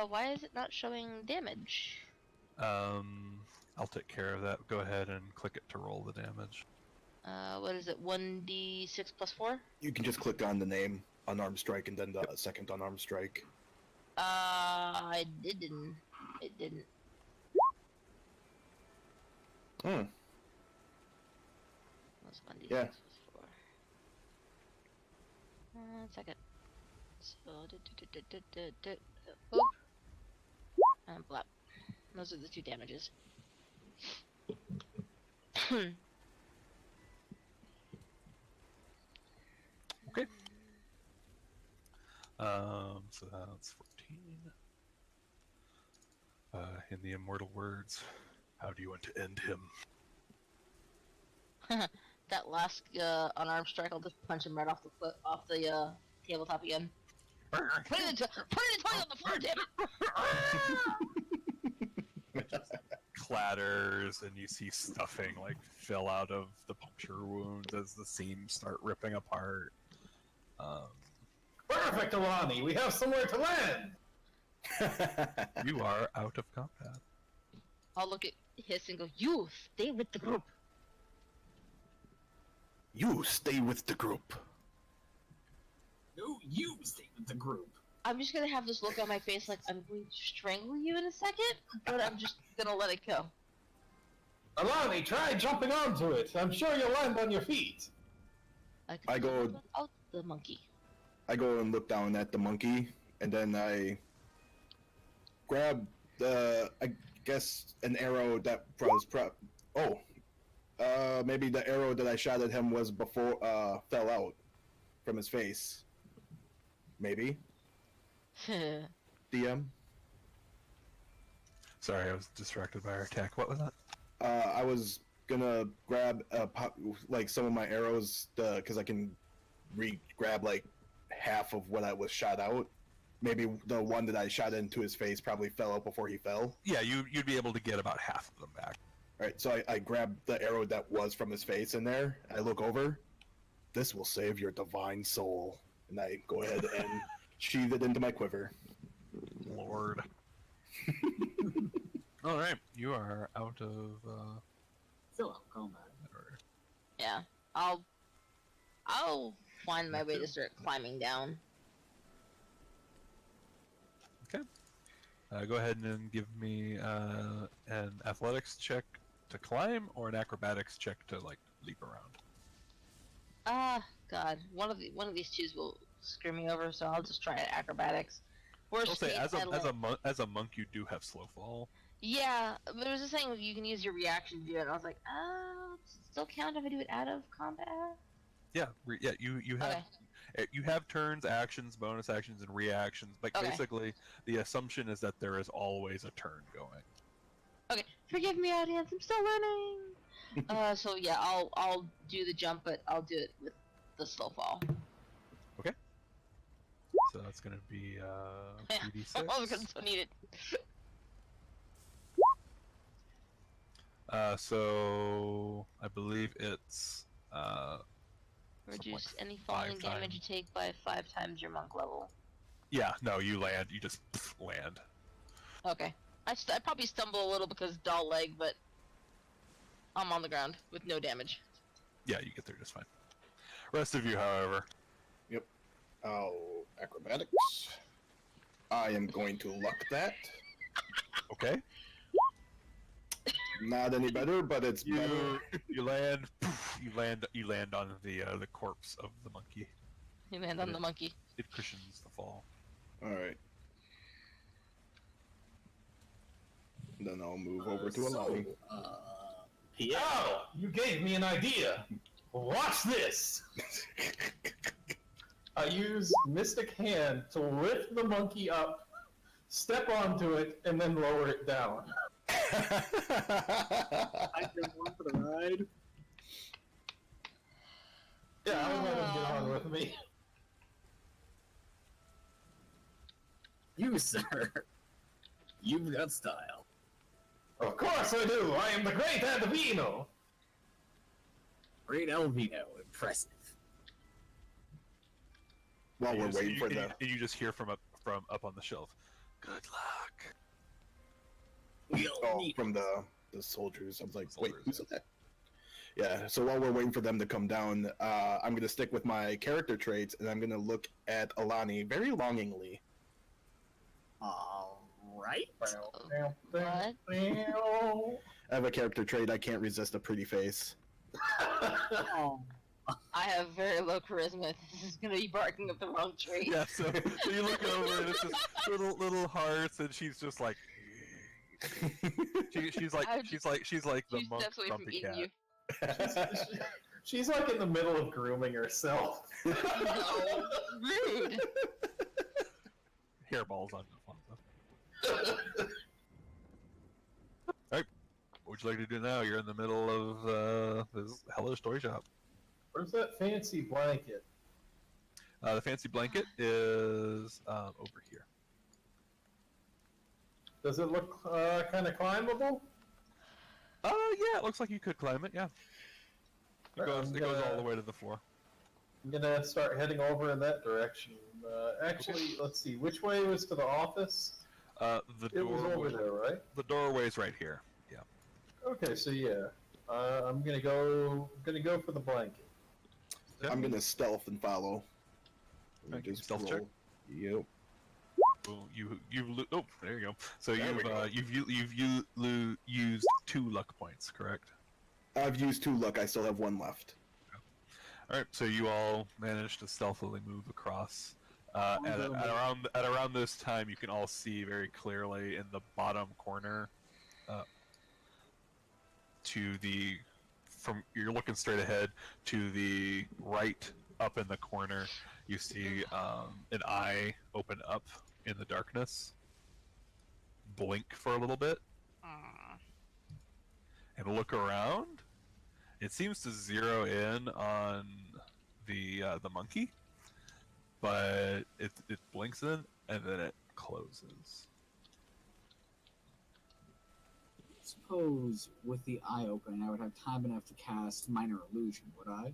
Why is it not showing damage? I'll take care of that. Go ahead and click it to roll the damage. What is it? 1d6 plus 4? You can just click on the name unarmed strike and then the second unarmed strike. It didn't. It didn't. Hmm. What's 1d6 Yeah. plus 4? Second. So, boop. And blap. Those are the 2 damages. Okay. So that's 14. In the immortal words, how do you want to end him? That last unarmed strike, I'll just punch him right off the tabletop again. Put it twice on the floor, damn it! Clatters, and you see stuffing like fill out of the puncture wounds as the seams start ripping apart. Perfect, Alani. We have somewhere to land. You are out of combat. I'll look at Hiss and go, "You stay with the group." You stay with the group. No, you stay with the group. I'm just gonna have this look on my face like I'm going to strangle you in a second, but I'm just gonna let it go. Alani, try jumping onto it. I'm sure you'll land on your feet. I go- out the monkey. I go and look down at the monkey, and then I grab I guess, an arrow that was maybe the arrow that I shot at him was before, fell out from his face. Maybe? DM? Sorry, I was distracted by our attack. What was that? I was gonna grab, like, some of my arrows, because I can grab like, half of what I was shot out. Maybe the one that I shot into his face probably fell out before he fell. Yeah, you'd be able to get about half of them back. Alright, so I grab the arrow that was from his face in there. I look over. This will save your divine soul. And I go ahead and sheathe it into my quiver. Lord. All right, you are out of. Still out of combat. Order. Yeah, I'll find my way to start climbing down. Go ahead and give me an athletics check to climb or an acrobatics check to like leap around. God, one of these twos will screw me over, so I'll just try acrobatics. Worst I'll say case, as a monk you do have slow fall. Yeah, but there's a saying you can use your reaction to do it. And I was like, does it still count if I do it out of combat? Yeah, you have. Okay. You have turns, actions, bonus actions, and reactions, but Okay. basically the assumption is that there is always a turn going. Okay, forgive me, audience. I'm still learning. So yeah, I'll do the jump, but I'll do it with the slow fall. So that's going to be Yeah. 3d6. Oh, because I need it. So I believe it's Reduce like any falling 5 damage times. you take by 5 times your monk level. Yeah, no, you land. You just land. Okay. I probably stumble a little because doll leg, but I'm on the ground with no damage. Yeah, you get there just fine. Rest of you, however, Oh, acrobatics. I am going to luck that. okay. Not any better, but it's better. You land. You land on the corpse of the monkey. You land on the monkey. It cushions the fall. Alright. Then I'll move over to Alani. Yeah. Oh, you gave me an idea. Watch this. I use Mystic Hand to lift the monkey up, step onto it, and then lower it down. I can one for the ride. Yeah, I'll let him get on with me. You, sir. You've got style. Of course I do. I am the great Adivino. Great Elvino. Impressive. While we're waiting for the. And you just hear from up on the shelf. Good luck. Oh, from the soldiers. I was like, wait, who's that? Yeah, so while we're waiting for them to come down, I'm going to stick with my character traits, and I'm going to look at Alani very longingly. Alright. What? I have a character trait, I can't resist a pretty face. Oh. I have very low charisma. This is gonna be barking up the wrong tree. Yeah, so you look over and it's just little hearts, and she's just like, she's like the She monk steps away from grumpy eating cat. you. She's like in the middle of grooming herself. No, rude. Hairballs on Alfonso. Alright, what would you like to do now? You're in the middle of this hellish toy shop. Where's that fancy blanket? The fancy blanket is over here. Does it look kind of climbable? Yeah, it looks like you could climb it, yeah. It goes all the way to the floor. I'm gonna start heading over in that direction. Actually, let's see. Which way was to the office? The It was over there, right? The doorway's right here. Yeah. Okay, so yeah, I'm gonna go for the blanket. I'm going to stealth and follow. Okay, Just stealth roll. check? Yep. Well, oh, there you go. So There we go. you've used 2 luck points, correct? I've used 2 luck, I still have 1 left. All right, so you all managed to stealthily move across. At around this time, you can all see very clearly in the bottom corner. You're looking straight ahead to the right, up in the corner. You see an eye open up in the darkness, blink for a little bit, and look around. It seems to zero in on the monkey, but it blinks in and then it closes. Suppose with the eye open, I would have time enough to cast Minor Illusion, would I?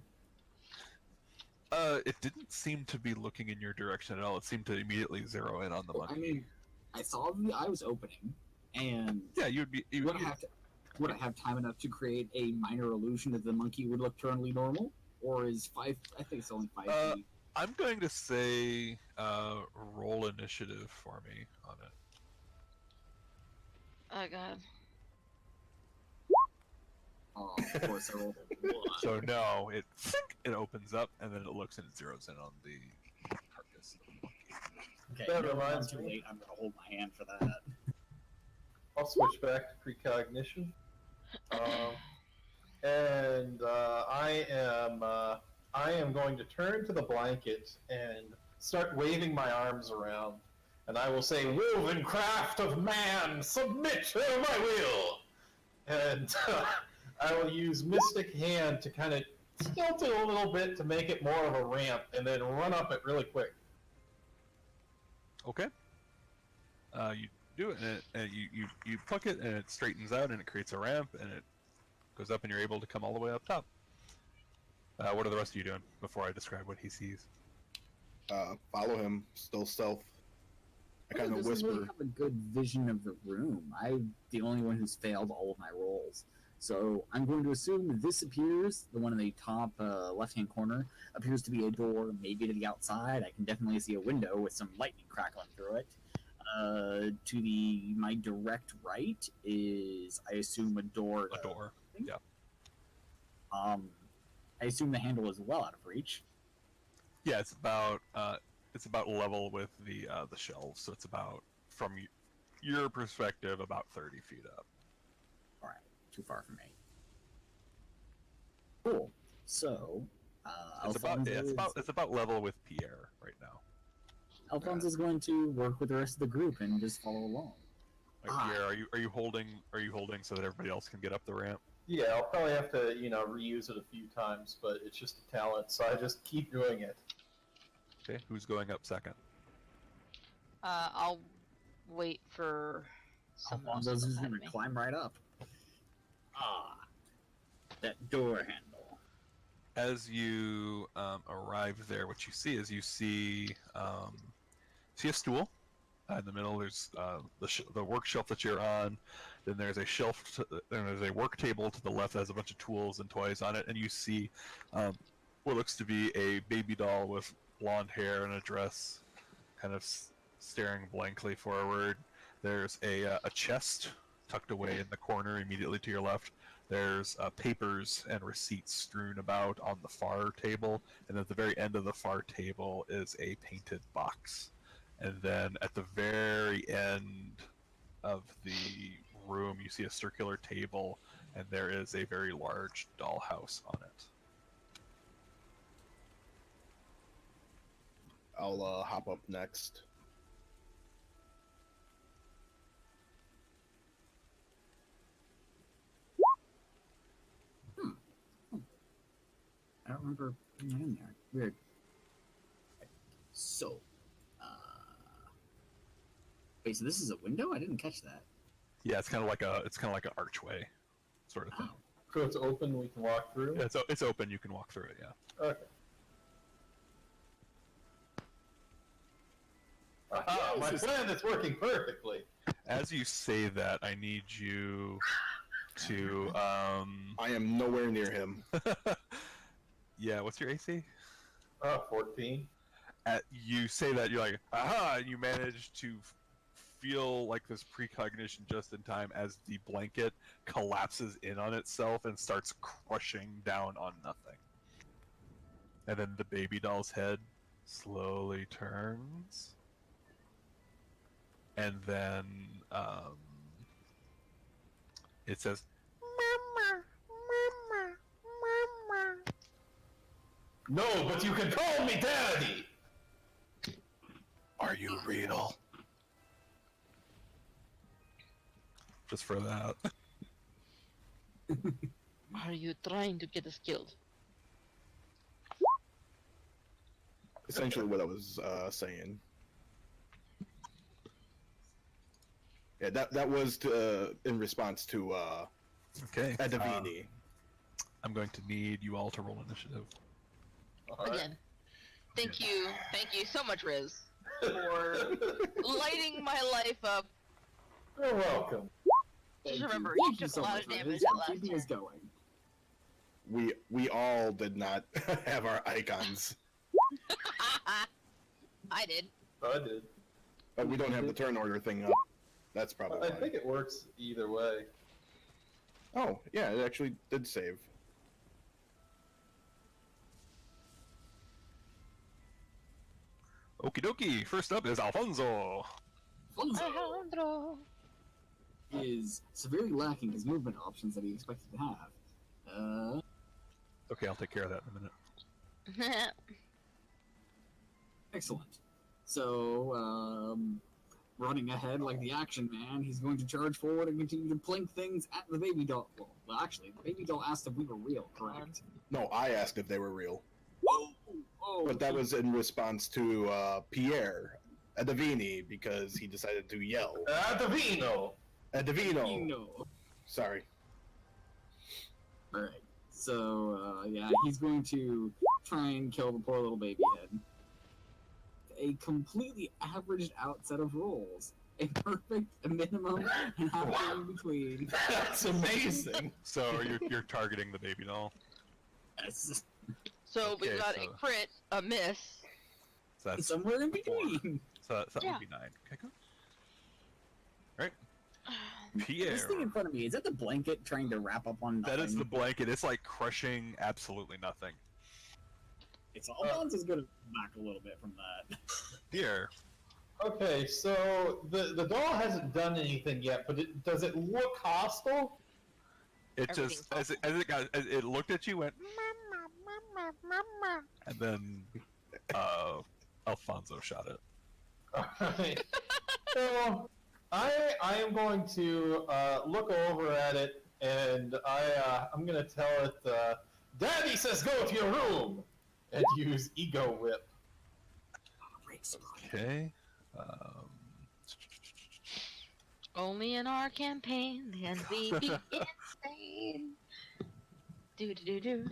It didn't seem to be looking in your direction at all. It seemed to immediately zero in on the monkey. I mean, I saw the eye was opening, and Yeah, you'd be. would I have time enough to create a minor illusion that the monkey would look totally normal? Or is 5? I think it's only 5 feet. I'm going to say roll initiative for me on it. Oh god. Oh, of course I rolled a 1. So no, it opens up and then it looks and it zeroes in on the carcass of the monkey. Okay, That no, reminds I'm too me. late. I'm gonna hold my hand for that. I'll switch back to precognition. And I am going to turn to the blanket and start waving my arms around. And I will say, "Woven craft of man, submit to my will!" And I will use Mystic Hand to kind of tilt it a little bit to make it more of a ramp, and then run up it really quick. Okay. You do it, and you pluck it, and it straightens out, and it creates a ramp, and it goes up, and you're able to come all the way up top. What are the rest of you doing before I describe what he sees? Follow him, still stealth. I kind of doesn't whisper. really have a good vision of the room. I'm the only one who's failed all of my rolls. So I'm going to assume this appears, the one in the top left-hand corner, appears to be a door maybe to the outside. I can definitely see a window with some lightning crackling through it. To my direct right is, I assume, a door. A door. Yeah. I assume the handle is well out of reach. Yeah, it's about level with the shelves, so it's about, from your perspective, about 30 feet up. All right, too far from me. Cool. So, it's about level with Pierre right now. Alfonso's going to work with the rest of the group and just follow along. Like, Pierre, are you holding so that everybody else can get up the ramp? Yeah, I'll probably have to, reuse it a few times, but it's just a talent, so I just keep doing it. Okay, who's going up second? I'll wait for someone else. Alfonso's just ahead going of to me. climb right up. That door handle. As you arrive there, what you see is you see a stool. In the middle, there's the work shelf that you're on. Then there's a shelf. Then there's a work table to the left that has a bunch of tools and toys on it. And you see what looks to be a baby doll with blonde hair and a dress, kind of staring blankly forward. There's a chest tucked away in the corner immediately to your left. There's papers and receipts strewn about on the far table, and at the very end of the far table is a painted box. And then at the very end of the room, you see a circular table, and there is a very large dollhouse on it. I'll hop up next. I don't remember putting it in there. Weird. So, wait, so this is a window? I didn't catch that. Yeah, it's kind of like an archway, sort of thing. Oh. So it's open, we can walk through? Yeah, it's open. You can walk through it. Yeah. Okay. Aha, my plan is working perfectly. As you say that, I need you to I am nowhere near him. yeah, what's your AC? 14. You say that, you're like, aha, and you manage to feel like this precognition just in time as the blanket collapses in on itself and starts crushing down on nothing. And then the baby doll's head slowly turns. And then it says, "Mama, mama, mama." No, but you can call me Daddy! Are you real? Just for that. Are you trying to get us killed? Essentially what I was saying. Yeah, that was in response to Okay. Adavini. I'm going to need you all to roll initiative. Alright. Again. Thank you so much, Riz, for lighting my life up. You're welcome. Just Thank remember, you. you Thank you took so a lot much of for damage this that and last keeping turn. us going. We all did not have our icons. I did. I did. But we don't have the turn order thing up. That's probably I why. think it works either way. Oh, yeah, it actually did save. Okie dokie. First up is Alfonso. Alfonso Alejandro. is severely lacking his movement options that he expected to have. Okay, I'll take care of that in a minute. Excellent. So, running ahead like the action man, he's going to charge forward and continue to plink things at the baby doll. Well, actually, the baby doll asked if we were real, correct? No, I asked if they were real. Oh, But that was in response to Pierre Adavini because he decided to yell. Adavino! Adavino! no. Sorry. Alright. So, yeah, he's going to try and kill the poor little baby head. A completely averaged out set of rolls. A perfect, a minimum, and halfway in between. That's amazing! So you're targeting the baby doll. Yes. So we Okay, got so- a crit, a miss. So that's Somewhere in between. so that Yeah. would be 9. Okay, good. Right. This Pierre. thing in front of me, is that the blanket trying to wrap up on nothing? That is the blanket. It's like crushing absolutely nothing. It's Alfonso's gonna back a little bit from that. Pierre. Okay, so the doll hasn't done anything yet, but does it look hostile? It Everything's just as it looked at you, went and then Alfonso shot it. Alright. So I am going to look over at it, and I'm going to tell it, Daddy says go to your room, and use Ego Whip. Okay. Only in our campaign can we be insane. Do do do do.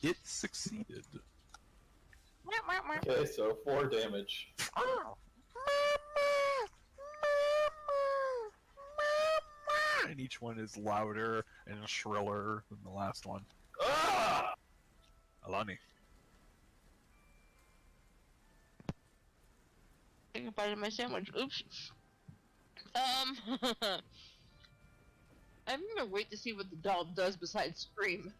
It succeeded. Okay, so 4 damage. And each one is louder and shriller than the last one. Ah! Alani. Take a bite of my sandwich. Oops. I'm gonna wait to see what the doll does besides scream.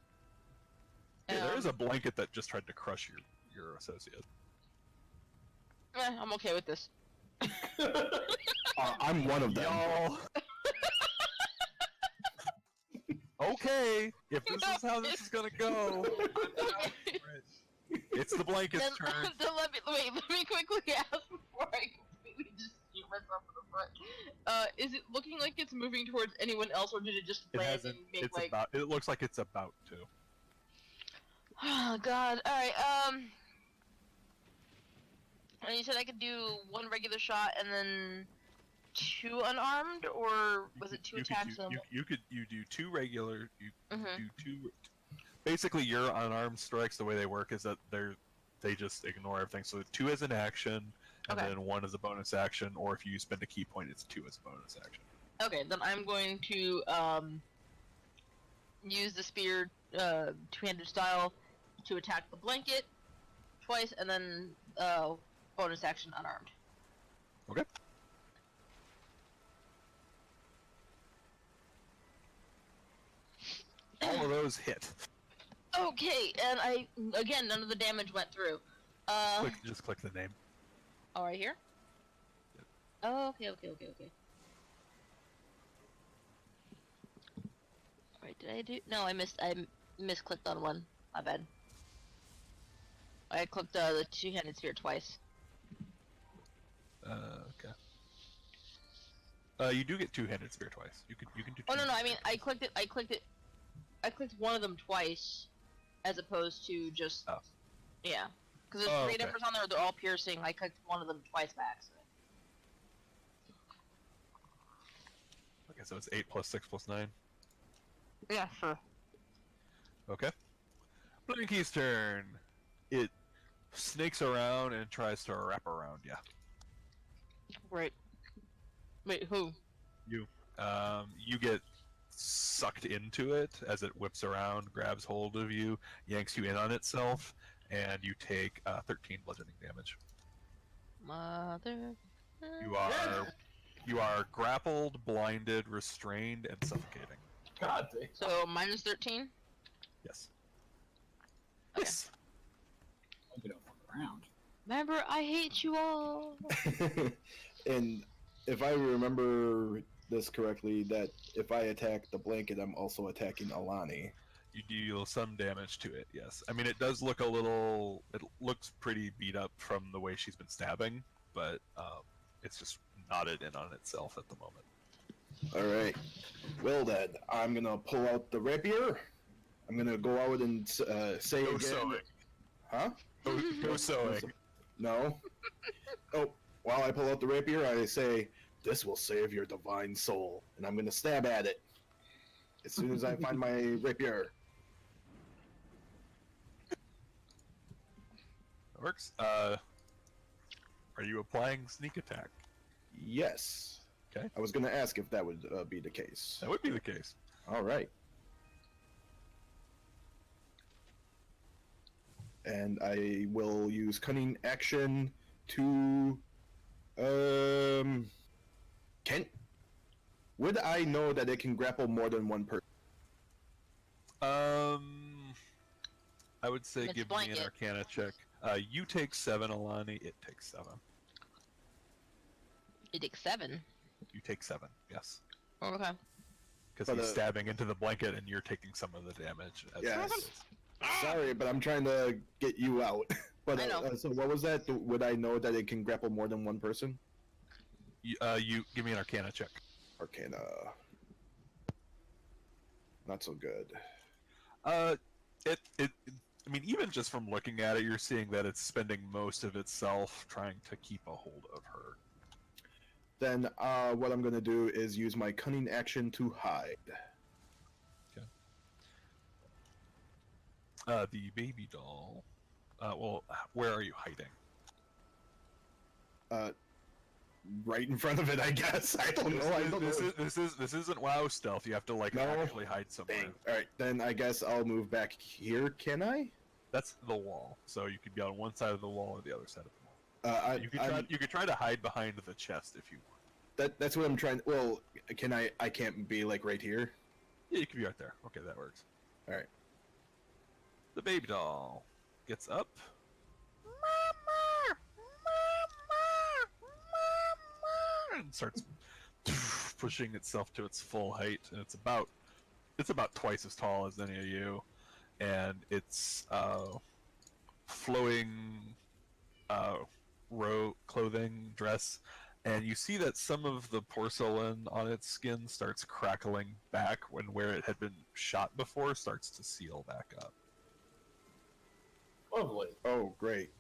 Yeah, there is a blanket that just tried to crush your associate. I'm okay with this. I'm one of them. Y'all. Okay, if this is how this is gonna go, I'm down for it. It's the blanket's Then, turn. then let me quickly ask before I completely just shoot myself in the foot. Is it looking like it's moving towards anyone else, or did it just It land hasn't. and make It's like? about. It looks like it's about to. Oh God! All right. And you said I could do 1 regular shot and then 2 unarmed, or was it 2 attacks? You do 2 regular. You Mhm. do 2. Basically, your unarmed strikes, the way they work is that they just ignore everything. So 2 as an action, and Okay. then 1 as a bonus action, or if you spend a key point, it's 2 as a bonus action. Okay, then I'm going to use the spear, 2-handed style, to attack the blanket twice, and then bonus action unarmed. Okay. All of those hit. Okay, and again, none of the damage went through. Just click the name. Oh, right here? Yep. Oh, okay. Alright, did I do? No, I misclicked on one. My bad. I clicked the 2-handed spear twice. Okay. You do get 2-handed spear twice. You can do. Oh no, 2-handed I mean spear I clicked it. I clicked one of them twice, as opposed to just yeah. Because there's 3 okay. numbers on there. They're all piercing. I clicked one of them twice by accident. Okay, so it's 8 plus 6 plus 9. Yeah, sure. Okay. Blinky's turn. It snakes around and tries to wrap around you. Right. Wait, who? You. You get sucked into it as it whips around, grabs hold of you, yanks you in on itself, and you take 13 bludgeoning damage. Mother. You are grappled, blinded, restrained, and suffocating. God damn. So minus 13. Yes. Okay. Yes. Hope we don't fuck around. Remember, I hate you all. And if I remember this correctly, that if I attack the blanket, I'm also attacking Alani. You deal some damage to it, yes. I mean, it does look a little... It looks pretty beat up from the way she's been stabbing, but it's just knotted in on itself at the moment. Alright. Well then, I'm gonna pull out the rapier. I'm gonna go out and say Go again... sewing. Huh? Go sewing. No. Oh, while I pull out the rapier, I say, "This will save your divine soul," and I'm gonna stab at it as soon as I find my rapier. That works. Are you applying sneak attack? Yes. Okay. I was gonna ask if that would be the case. That would be the case. All right. And I will use cunning action to Kent. Would I know that it can grapple more than one person? I would say It's give me blanket. an Arcana check. You take 7, Alani. It takes 7. It takes 7. You take 7. Yes. Okay. Because But, he's stabbing into the blanket and you're taking some of the damage. Yes. Sorry, but I'm trying to get you out. But I know. so what was that? Would I know that it can grapple more than one person? You give me an Arcana check. Arcana. Not so good. I mean, even just from looking at it, you're seeing that it's spending most of itself trying to keep a hold of her. Then what I'm going to do is use my cunning action to hide. Okay. The baby doll. Well, where are you hiding? Right in front of it, I guess. I don't know. This isn't WoW stealth. You have to like No. actually hide somewhere. Dang. All right, then I guess I'll move back here. Can I? That's the wall. So you could be on one side of the wall or the other side of the wall. You could try to hide behind the chest if you want. That's what I'm trying. Well, can I? I can't be like right here. Yeah, you could be right there. Okay, that works. All right. The baby doll gets up. And starts pushing itself to its full height, and it's about twice as tall as any of you, and it's flowing clothing dress, and you see that some of the porcelain on its skin starts crackling back when where it had been shot before starts to seal back up. Lovely. Oh, great.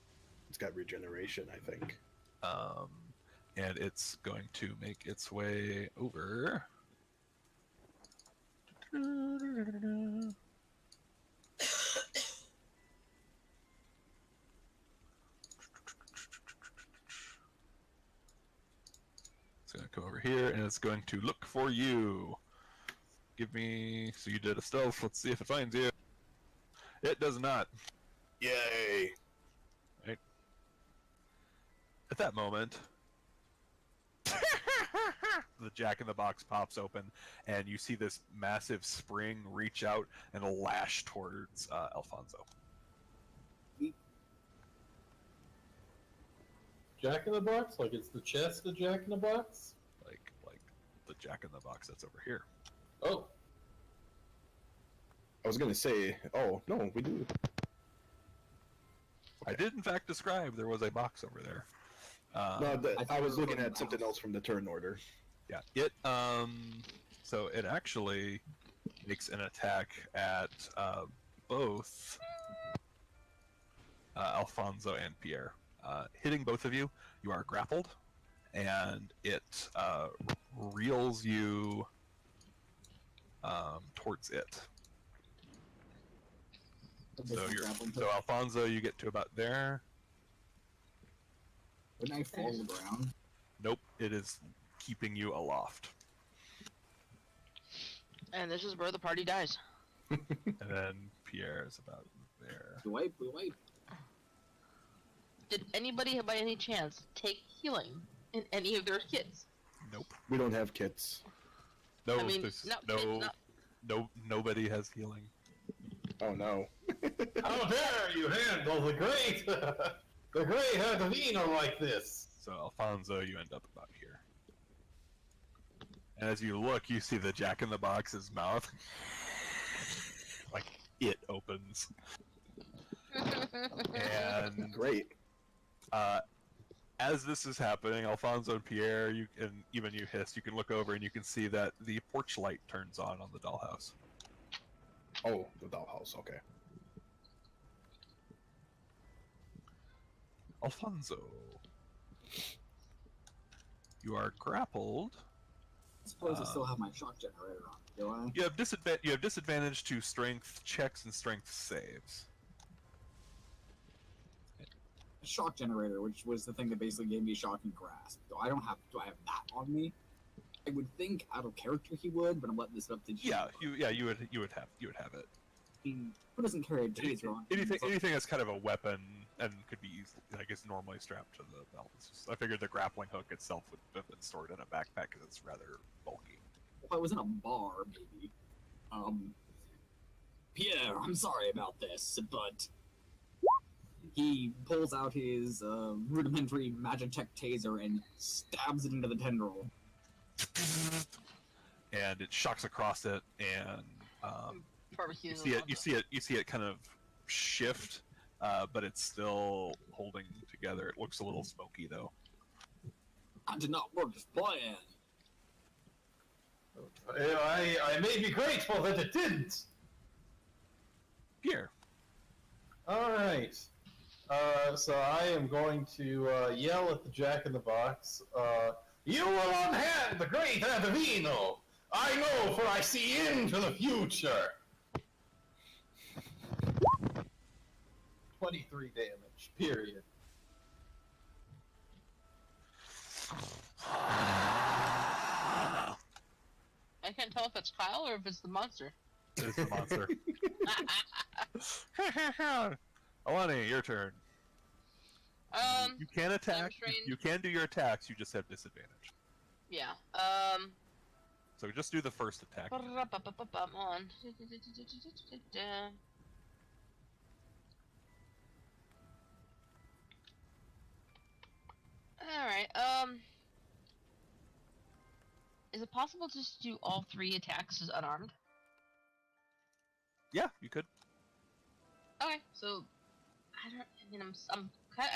It's got regeneration, I think. And it's going to make its way over. It's going to come over here, and it's going to look for you. Give me... So you did a stealth. Let's see if it finds you. It does not. Yay! Right. At that moment, the Jack-in-the-Box pops open, and you see this massive spring reach out and lash towards Alfonso. Jack in the Box? Like it's the chest of Jack in the Box? Like the Jack-in-the-Box that's over here. Oh. I was gonna say, oh no, we do. I did in fact describe there was a box over there. No, I was looking from at the something house. else from the turn order. Yeah, so it actually makes an attack at both Alfonso and Pierre. Hitting both of you, you are grappled, and it reels you towards it. So Alfonso, you get to about there. Wouldn't I fall to the ground? Nope, it is keeping you aloft. And this is where the party dies. And then Pierre is about there. We wipe. Did anybody, by any chance, take healing in any of their kits? Nope. We don't have kits. No, I mean, there's no, nobody has healing. Oh no. How dare you handle the great Adavino like this? So Alfonso, you end up about here. And as you look, you see the Jack-in-the-Box's mouth. Like, it opens. And Great. as this is happening, Alfonso and Pierre, and even you, Hiss, you can look over and you can see that the porch light turns on the dollhouse. Oh, the dollhouse. Okay. Alfonso, you are grappled. I suppose I still have my shock generator on, do I? You have disadvantage to strength checks and strength saves. Shock generator, which was the thing that basically gave me shocking grasp. Do I have that on me? I would think out of character he would, but I'm letting this up to You would have it. Who doesn't carry a taser on? Anything that's kind of a weapon and could be easily, I guess, normally strapped to the belt. It's just, I figured the grappling hook itself would have been stored in a backpack because it's rather bulky. If I was in a bar, maybe. Pierre, I'm sorry about this, but he pulls out his rudimentary Magitech taser and stabs it into the tendril. and it shocks across it, and Barbecue. you see it kind of shift, but it's still holding together. It looks a little smoky though. I did not work as planned. I may be grateful that it didn't. Here. Alright. So I am going to yell at the Jack-in-the-Box. You will unhand the great Adivino! I know, for I see into the future! 23 damage, period. I can't tell if it's Kyle or if it's the monster. It's the monster. Alani, your turn. You can attack. You can do your attacks. You just have disadvantage. Yeah. So just do the first attack. On. Alright, is it possible to just do all 3 attacks as unarmed? Yeah, you could. Okay, so I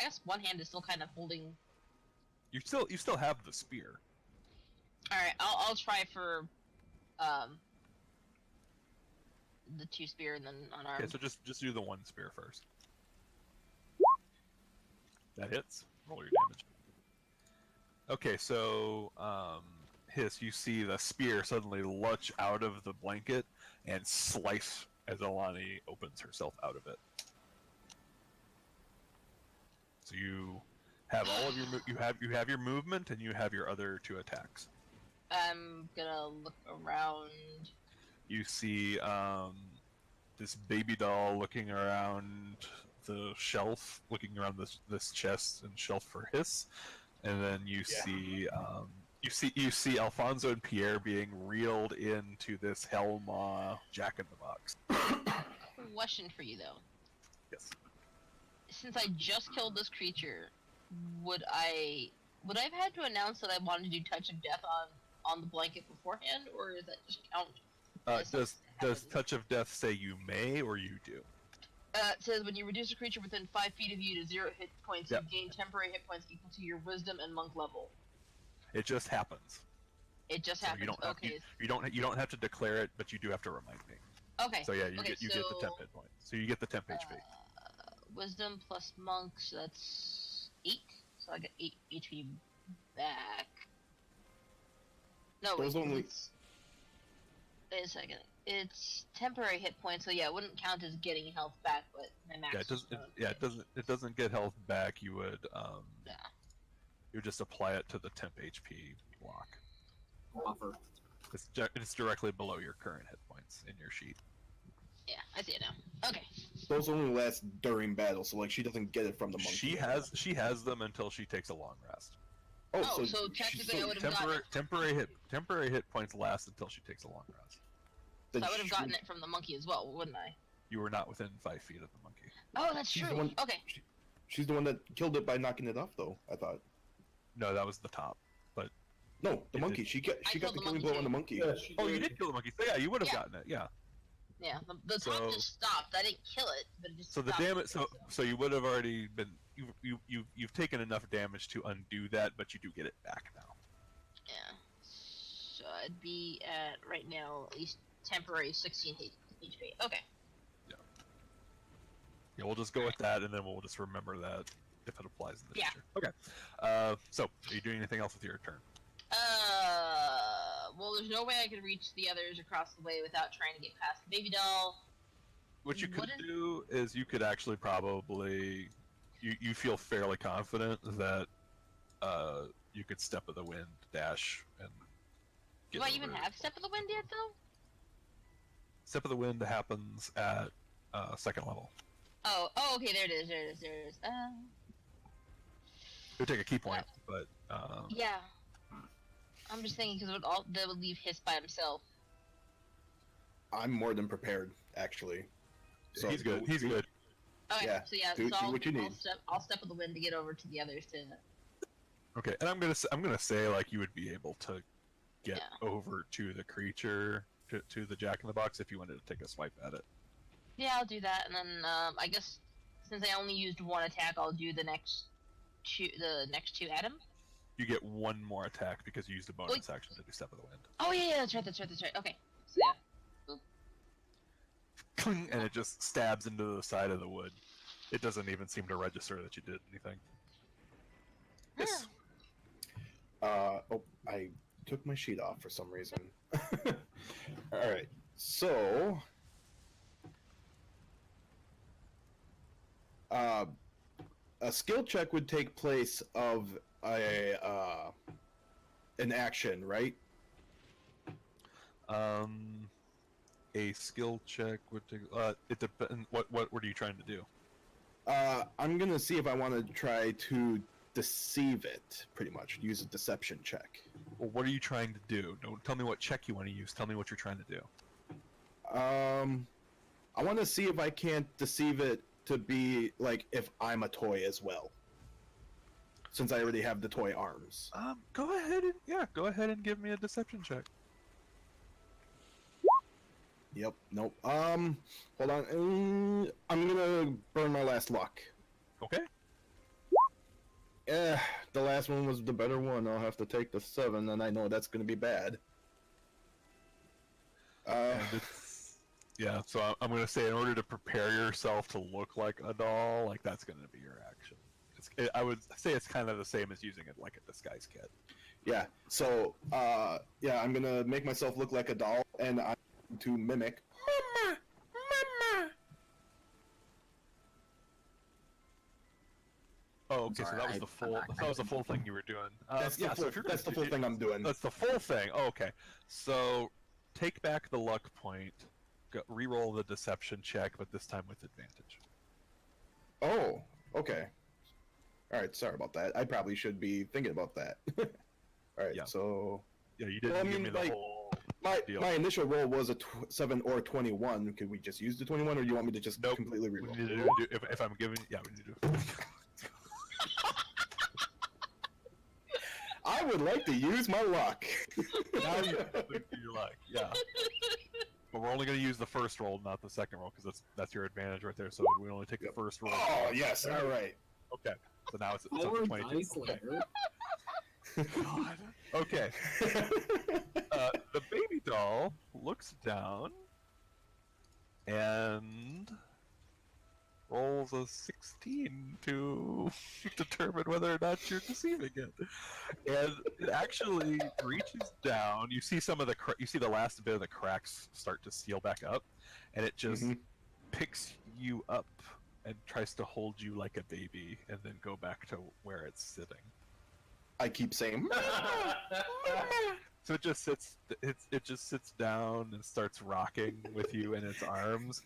guess one hand is still kind of holding. You still have the spear. All right, I'll try for the 2 spear and then unarmed. Okay, so just do the 1 spear first. That hits. Roll your damage. Okay, so Hiss, you see the spear suddenly lunge out of the blanket and slice as Alani opens herself out of it. So you have all of your you have your movement and you have your other 2 attacks. I'm gonna look around. You see this baby doll looking around the shelf, looking around this chest and shelf for Hiss, and then you see Alfonso and Pierre being reeled into this Hellmaw Jack-in-the-Box. Question for you though. Yes. Since I just killed this creature, would I have had to announce that I wanted to do Touch of Death on the blanket beforehand, or does that just count? Does Touch of Death say you may or you do? It says when you reduce a creature within 5 feet of you to 0 hit points, Yep. you gain temporary hit points equal to your Wisdom and Monk level. It just happens. It just So happens. you don't have, Okay. you don't have to declare it, but you do have to remind me. Okay. So yeah, you Okay, get the temp hit point. So you get the temp HP. Wisdom plus Monk, so that's 8. So I get 8 HP back. No, Those wait, only- wait a second. It's temporary hit points, so yeah, it wouldn't count as getting health back, but my max. Yeah, it doesn't get health back. You would Yeah. you would just apply it to the temp HP block. Offer. It's directly below your current hit points in your sheet. Yeah, I see it now. Okay. Those only last during battle, so like she doesn't get it from the monkey. She has them until she takes a long rest. Oh, so technically I would have gotten it. Temporary hit points last until she takes a long rest. then I would have she gotten it from the monkey as well, wouldn't I? You were not within 5 feet of the monkey. Oh, that's She's true. the one- Okay. She's the one that killed it by knocking it off, though. I thought. No, that was the top. But No, the It monkey. did- She got I the killed the killing monkey blow too. on the monkey. Yeah, she oh, you did. did kill the monkey. So yeah, you would have Yeah. gotten it. Yeah. Yeah, the top So- just stopped. I didn't kill it, but it just So the stopped. damage. So you would have already been. You've taken enough damage to undo that, but you do get it back now. Yeah. So I'd be at right now at least temporary 16 HP. Okay. Yeah, we'll just go with that, and then we'll just remember that if it applies in the Yeah. future. Okay. So, are you doing anything else with your turn? Well, there's no way I could reach the others across the way without trying to get past the baby doll. What you could Wouldn't- do is you could actually probably you feel fairly confident that you could step of the wind, dash, and get Do I over even it. have Step of the Wind yet, though? Step of the wind happens at second level. Oh, okay, there it is. It would take a key point, but Yeah. I'm just thinking because they would leave Hiss by himself. I'm more than prepared, actually. So he's good. He's good. Okay, Yeah, so yeah, do so what you need. I'll step of the wind to get over to the others to. Okay, and I'm gonna say like you would be able to get over to the creature, to the Jack-in-the-Box, if you wanted to take a swipe at it. Yeah, I'll do that, and then I guess since I only used one attack, I'll do the next two at him. You get one more attack because you used a bonus action to do Step of the Wind. Oh yeah, that's right. Okay, so yeah. Cling, and it just stabs into the side of the wood. It doesn't even seem to register that you did anything. Yes. Oh, I took my sheet off for some reason. Alright, so... a skill check would take place of an action, right? A skill check would take. It depends. What are you trying to do? I'm gonna see if I want to try to deceive it. Pretty much, use a deception check. Well, what are you trying to do? Don't tell me what check you want to use. Tell me what you're trying to do. I want to see if I can't deceive it to be like if I'm a toy as well. Since I already have the toy arms. Go ahead and give me a deception check. Yep. Nope. Hold on. I'm gonna burn my last luck. Okay. The last one was the better one. I'll have to take the 7, and I know that's gonna be bad. Yeah, so I'm gonna say in order to prepare yourself to look like a doll, like that's gonna be your action. I would say it's kind of the same as using it like a disguise kit. Yeah. So, yeah, I'm gonna make myself look like a doll, and I'm to mimic. Mama, mama. Oh, okay. So that was the full. That was the full thing you were doing. That's the full thing I'm doing. That's the full thing. Oh, okay. So, take back the luck point. Reroll the deception check, but this time with advantage. Oh, okay. All right. Sorry about that. I probably should be thinking about that. All right. Yeah. So. Yeah, you didn't give me the whole. My initial roll was a 7 or 21. Could we just use the 21, or do you want me to just completely reroll? We need to do, if I'm giving, yeah, we need to do. I would like to use my luck. Now you like, yeah. But we're only going to use the first roll, not the second roll, because that's your advantage right there. So we only take the first roll. Oh yes, all right. Okay, so now it's up to 22. God. Okay. The baby doll looks down and rolls a 16 to determine whether or not you're deceiving it. And it actually reaches down. You see some of the you see the last bit of the cracks start to seal back up, and it just picks you up and tries to hold you like a baby, and then go back to where it's sitting. I keep saying, so it just sits. It just sits down and starts rocking with you in its arms.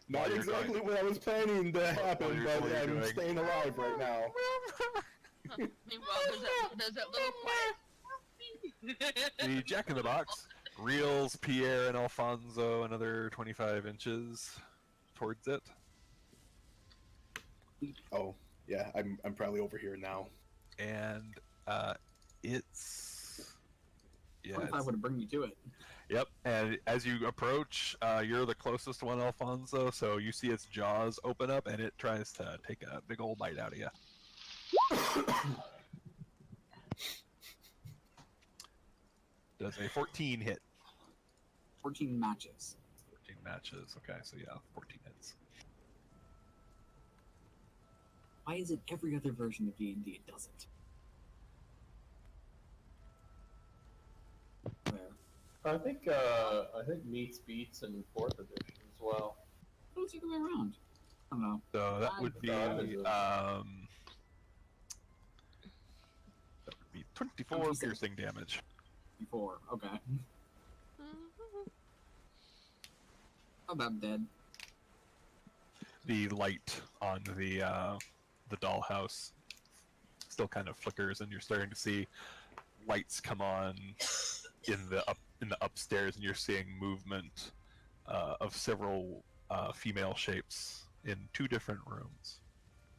Not exactly what I was planning to happen, but I'm staying alive right now. Meanwhile, there's that little quiet. The Jack-in-the-Box reels Pierre and Alfonso another 25 inches towards it. Oh, yeah, I'm probably over here now. And it's 25 would bring me to it. Yep, and as you approach, you're the closest one, Alfonso, so you see its jaws open up, and it tries to take a big old bite out of you. Does a 14 hit? 14 matches. 14 matches, okay, so yeah, 14 hits. Why is it every other version of D&D it doesn't? I think meets beats in 4th edition as well. What's the other way around? I don't know. So that would be 24 piercing damage. 24, okay. How about dead? The light on the dollhouse still kind of flickers, and you're starting to see lights come on in the upstairs, and you're seeing movement of several female shapes in 2 different rooms.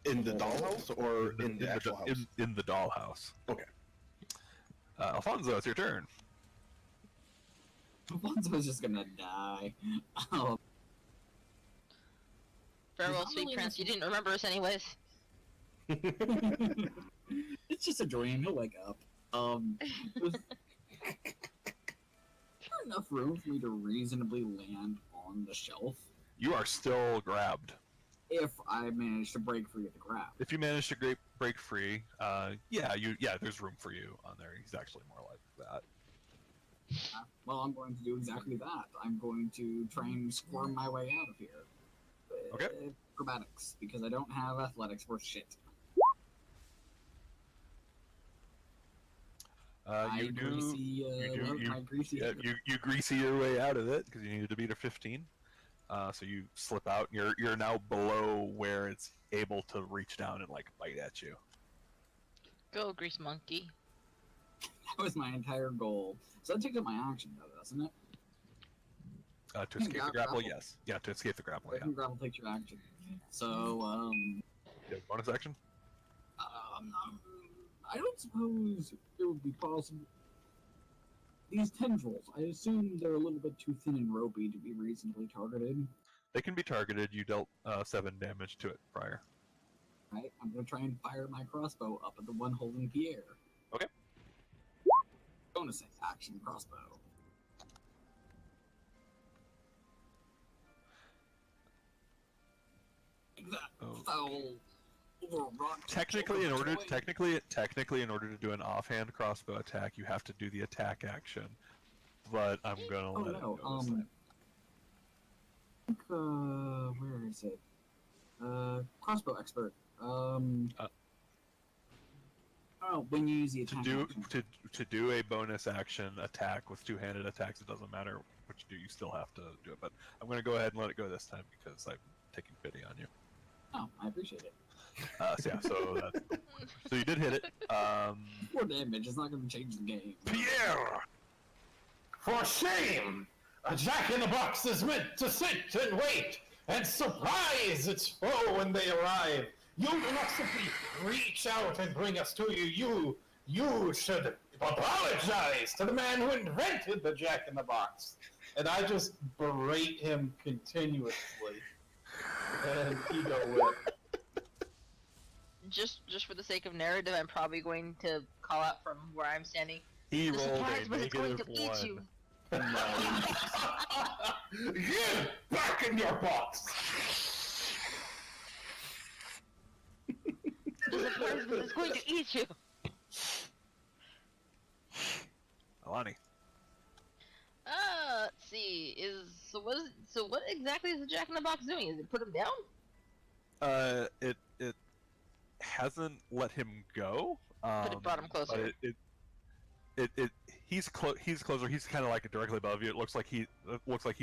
In the dollhouse or in the actual house? In the dollhouse. Okay. Alfonso, it's your turn. Alfonso's just gonna die. Um, Farewell, Not sweet really prince. You didn't remember us anyways. it's just a dream. He'll wake up. Is there enough room for me to reasonably land on the shelf You are still grabbed. if I manage to break free of the grab? If you manage to break free, yeah, there's room for you on there. He's actually more like that. Well, I'm going to do exactly that. I'm going to try and squirm my way out of here. Okay. Acrobatics, because I don't have athletics worth shit. You My greasy you greasy your way out of it because you needed to beat a 15. So you slip out. You're now below where it's able to reach down and like bite at you. Go, grease monkey. That was my entire goal. So that takes up my action, though, doesn't it? To escape the grapple, grapple. yes. Yeah, to escape the grapple, yeah. Grapple takes your action. So, You have bonus action? I don't suppose it would be possible. These tendrils, I assume they're a little bit too thin and ropey to be reasonably targeted. They can be targeted. You dealt 7 damage to it prior. Right? I'm going to try and fire my crossbow up at the one holding Pierre. Okay. Bonus action crossbow. That Oh. foul over a rock. Technically, in order Toy. to do an offhand crossbow attack, you have to do the attack action. But I'm gonna let it go this time. I think, where is it? Crossbow expert. Oh, when you use the attack action. To do a bonus action attack with two-handed attacks, it doesn't matter what you do. You still have to do it. But I'm gonna go ahead and let it go this time because I'm taking pity on you. Oh, I appreciate it. So you did hit it. 4 damage is not going to change the game. Pierre. For shame! A jack-in-the-box is meant to sit and wait and surprise its foe when they arrive. You do not simply reach out and bring us to you. You should apologize to the man who invented the jack-in-the-box. And I just berate him continuously. And ego whip. Just for the sake of narrative, I'm probably going to call out from where I'm standing. He The rolled surprise a was it's going to negative eat you. 1. Get back in your box! The surprise was it's going to eat you. Alani. Let's see. So what exactly is the Jack in the Box doing? Is it put him down? It hasn't let him go. But it brought him closer. But he's closer. He's kind of like directly above you. It looks like he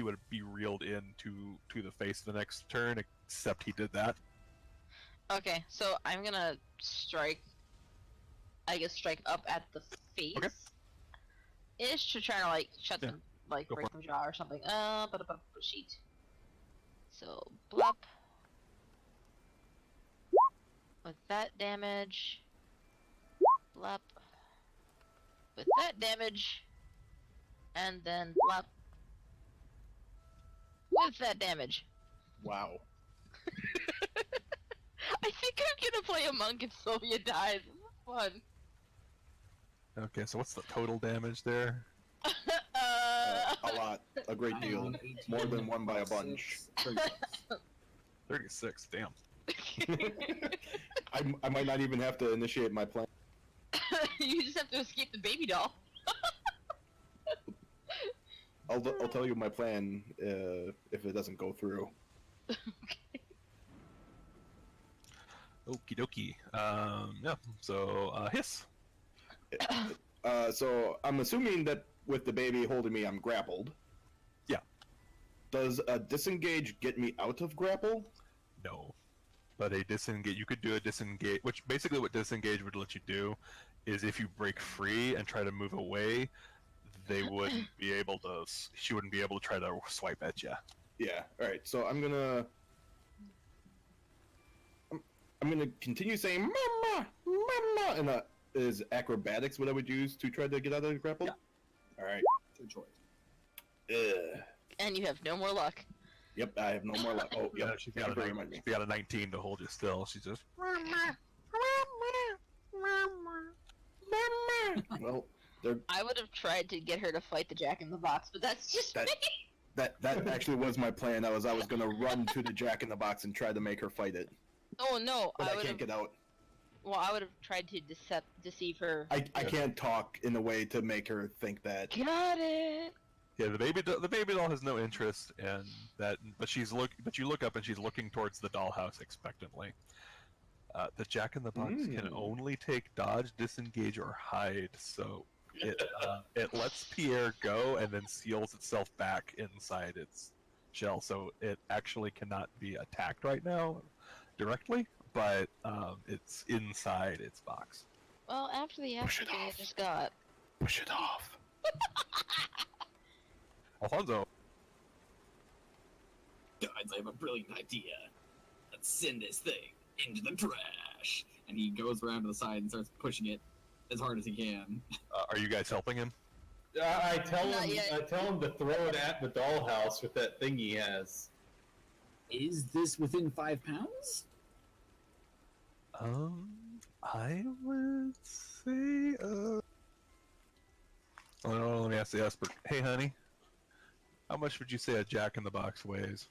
would be reeled into the face the next turn, except he did that. Okay, so I'm gonna strike. I guess strike up at the face. Okay. Ish to try to like shut Yeah. them, like Go break for the jaw or something. But sheet. So blup. With that damage. Blup. With that damage. And then blup. With that damage. Wow. I think I'm gonna play a monk if Sylvia dies. This is fun. Okay, so what's the total damage there? A lot. A great deal. 18, More than one by a bunch. 36. Damn. I might not even have to initiate my plan. You just have to escape the baby doll. I'll tell you my plan if it doesn't go through. Okie dokie. Yeah. So hiss. So I'm assuming that with the baby holding me, I'm grappled. Yeah. Does a disengage get me out of grapple? No. But a disengage, you could do a disengage, which basically what disengage would let you do is if you break free and try to move away, they wouldn't be able to, she wouldn't be able to try to swipe at you. Yeah. All right. So I'm gonna continue saying "mama, mama," and is acrobatics what I would use to try to get out of the grapple? Yeah. All right. Good choice. And you have no more luck. Yep, I have no more luck. Oh, Yeah, yep. she's Thank got, you for a, reminding me. she's got a 19 to hold you still. She's just. Well, they're, I would have tried to get her to fight the Jack in the Box, but that's just That- me. that actually was my plan. I was gonna run to the Jack in the Box and try to make her fight it, Oh no, but I would can't have. get out. Well, I would have tried to deceive her. I can't talk in a way to make her think that. Got it. Yeah, the baby doll has no interest in that, but you look up and she's looking towards the dollhouse expectantly. The Jack in the Box can only take dodge, disengage, or hide, so it lets Pierre go and then seals itself back inside its shell, so it actually cannot be attacked right now directly, but it's inside its box. Well, after the Push action it thing I off. just got. Push it off. Alfonso, Guys, I have a brilliant idea. Let's send this thing into the trash. And he goes around to the side and starts pushing it as hard as he can. are you guys helping him? I tell Not him. yet. I tell him to throw it at the dollhouse with that thing he has. Is this within 5 pounds? I would say, Oh, no, let me ask the Esper. Hey, honey, how much would you say a Jack in the Box weighs?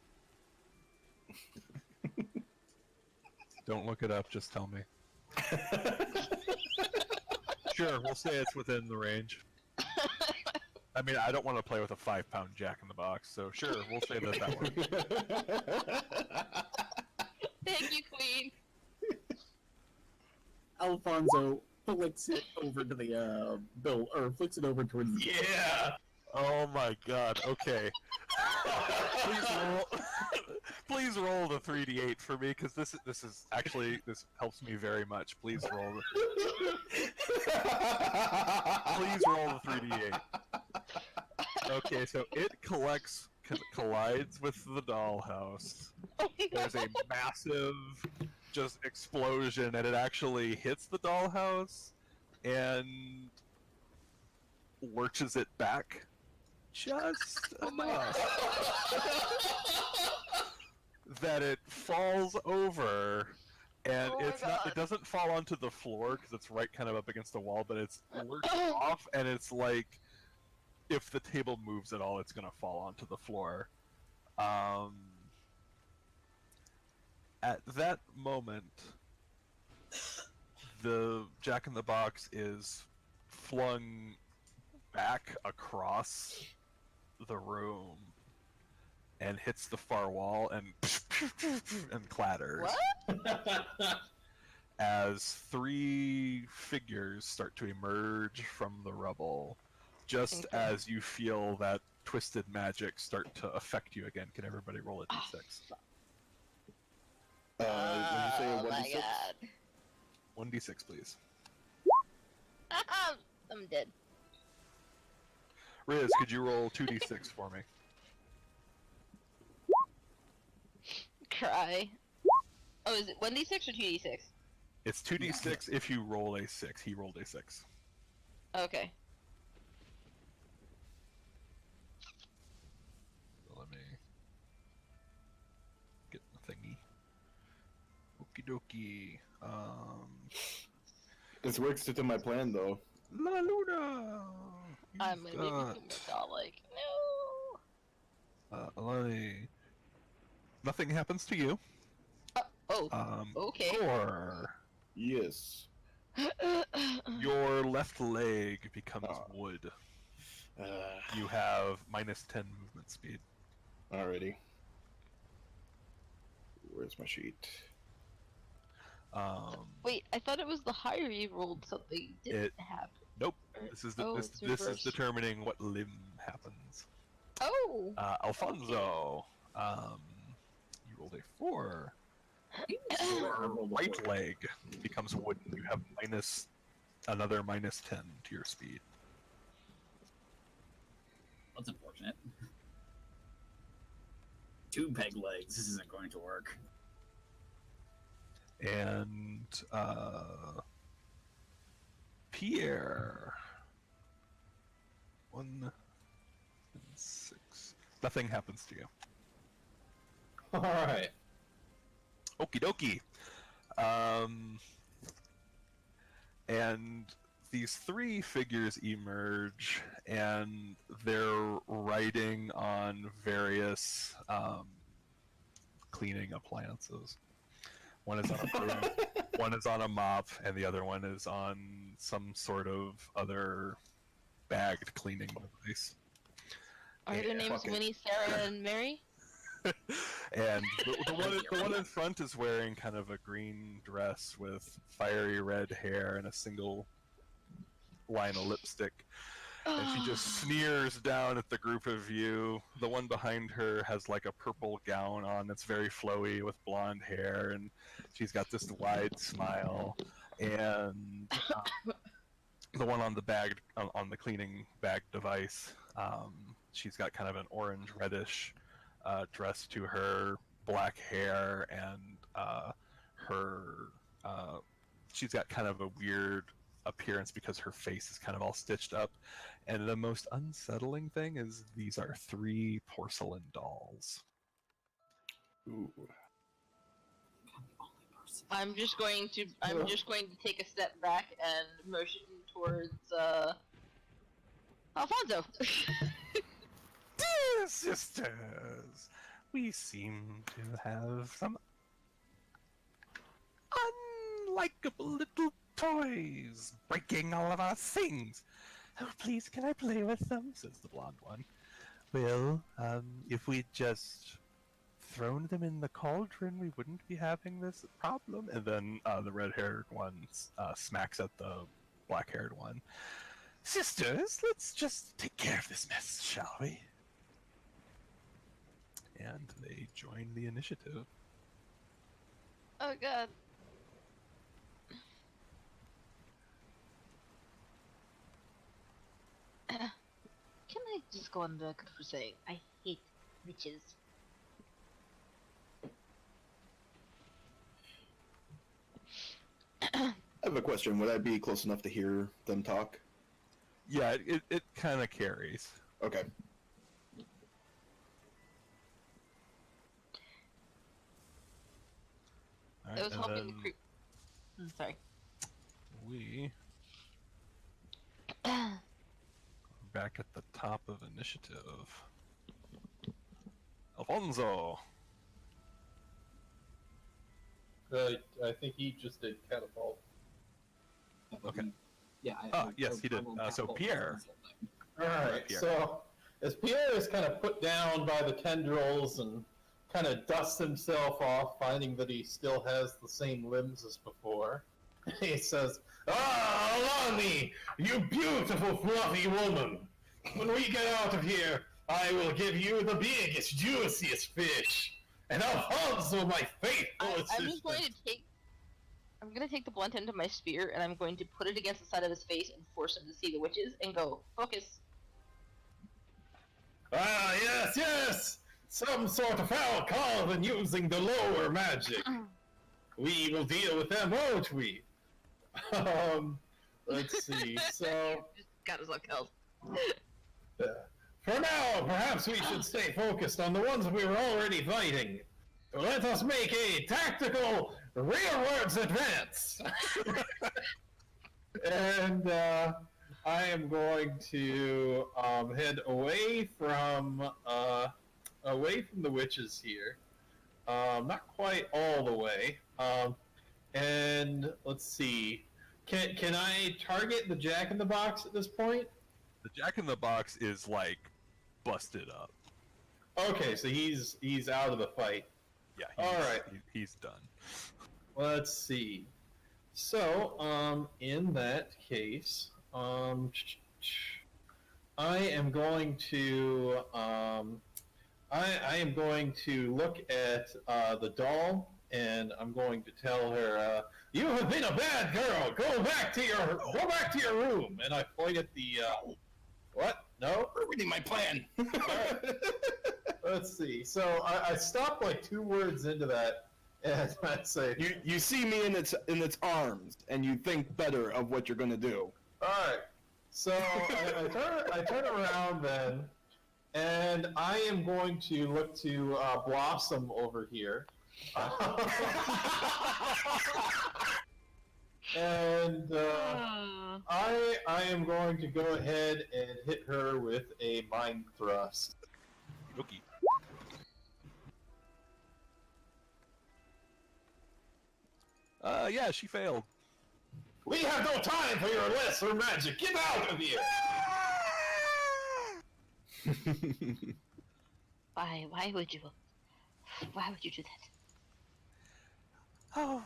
Don't look it up, just tell me. Sure, we'll say it's within the range. I mean, I don't want to play with a 5-pound Jack in the Box, so sure, we'll say that one. Thank you, Queen. Alfonso flicks it over to the bill, or flicks it over towards the Yeah. Oh my god, okay. Please roll the 3d8 for me, because this helps me very much. Please roll the 3d8. Okay, so it collides with the dollhouse. Oh, There's a massive just explosion, and it actually hits the dollhouse and lurches it back just enough that it falls over, and Oh my it's not. God. It doesn't fall onto the floor because it's right kind of up against the wall, but it's lurched off, and it's like if the table moves at all, it's gonna fall onto the floor. At that moment, the Jack in the Box is flung back across the room and hits the far wall and clatters as 3 figures start to emerge from the rubble, just Okay. as you feel that twisted magic start to affect you again. Can everybody roll a d6? When you say Oh what my is it? god. 1d6, please. I'm dead. Riz, could you roll 2d6 for me? Cry. Oh, is it 1d6 or 2d6? It's 2d6 if you roll a 6. He rolled a 6. Okay. Let me get the thingy. Okie dokie. This works to my plan, though. La Luna! I'm gonna got, be like, no. Alani. Nothing happens to you. Okay. Or Yes. your left leg becomes wood. You have minus 10 movement speed. Alrighty. Where's my sheet? Wait, I thought it was the higher you rolled something didn't happen. Nope. This is it's this is reversed. determining what limb happens. Oh! Alfonso, you rolled a 4. Your right leg becomes wooden. You have another minus 10 to your speed. That's unfortunate. 2 peg legs. This isn't going to work. And Pierre. 1 and 6. Nothing happens to you. All right. Okie dokie. And these three figures emerge, and they're writing on various cleaning appliances. One is on a broom, one is on a mop, and the other one is on some sort of other bagged cleaning device. Are their names Winnie, Sarah, and Mary? And the one in front is wearing kind of a green dress with fiery red hair and a single line of lipstick. And she just sneers down at the group of you. The one behind her has like a purple gown on that's very flowy with blonde hair, and she's got this wide smile. And the one on the bag, on the cleaning bag device, she's got kind of an orange reddish dress to her, black hair, and she's got kind of a weird appearance because her face is kind of all stitched up. And the most unsettling thing is these are 3 porcelain dolls. Ooh. I'm just going to take a step back and motion towards Alfonso. Dear sisters, we seem to have some unlikable little toys breaking all of our things. Oh, please, can I play with them? Says the blonde one. Well, if we'd just thrown them in the cauldron, we wouldn't be having this problem. And then the red-haired one smacks at the black-haired one. Sisters, let's just take care of this mess, shall we? And they join the initiative. Oh god. Can I just go on record for saying I hate witches? I have a question. Would I be close enough to hear them talk? Yeah, it kind of carries. Okay. All right, I was hoping then to creep. Sorry. we back at the top of initiative. Alfonso. I think he just did catapult. Okay. Yeah. Yes, he did. So Pierre. Alright, Pierre. so as Pierre is kind of put down by the tendrils and kind of dusts himself off, finding that he still has the same limbs as before, he says, Alani, you beautiful fluffy woman! When we get out of here, I will give you the biggest, juiciest fish! And Alfonso, my faithful assistant! I'm gonna take the blunt end of my spear and I'm going to put it against the side of his face and force him to see the witches and go, focus. Ah, yes, yes! Some sort of foul carving using the lower magic. We will deal with them, won't we? Let's see, so... Just got his luck held. For now, perhaps we should stay focused on the ones we were already fighting. Let us make a tactical rearwards advance! And I am going to head away from the witches here. Not quite all the way. And let's see. Can I target the Jack-in-the-Box at this point? The Jack-in-the-Box is like busted up. Okay, so he's out of the fight. Yeah. All right. He's done. Let's see. So, in that case, I am going to I am going to look at the doll, and I'm going to tell her, "You have been a bad girl. Go back to your room." And I point at the what? No, Reading my plan. Let's see. So I stop like 2 words into that, and I say, You see me in its arms, and you think better of what you're gonna do. All right. So I turn around then, And I am going to look to Blossom over here. And I am going to go ahead and hit her with a Mind Thrust. Okay. Yeah, she failed. We have no time for your lesser magic. Get out of here! Why would you do that? Oh,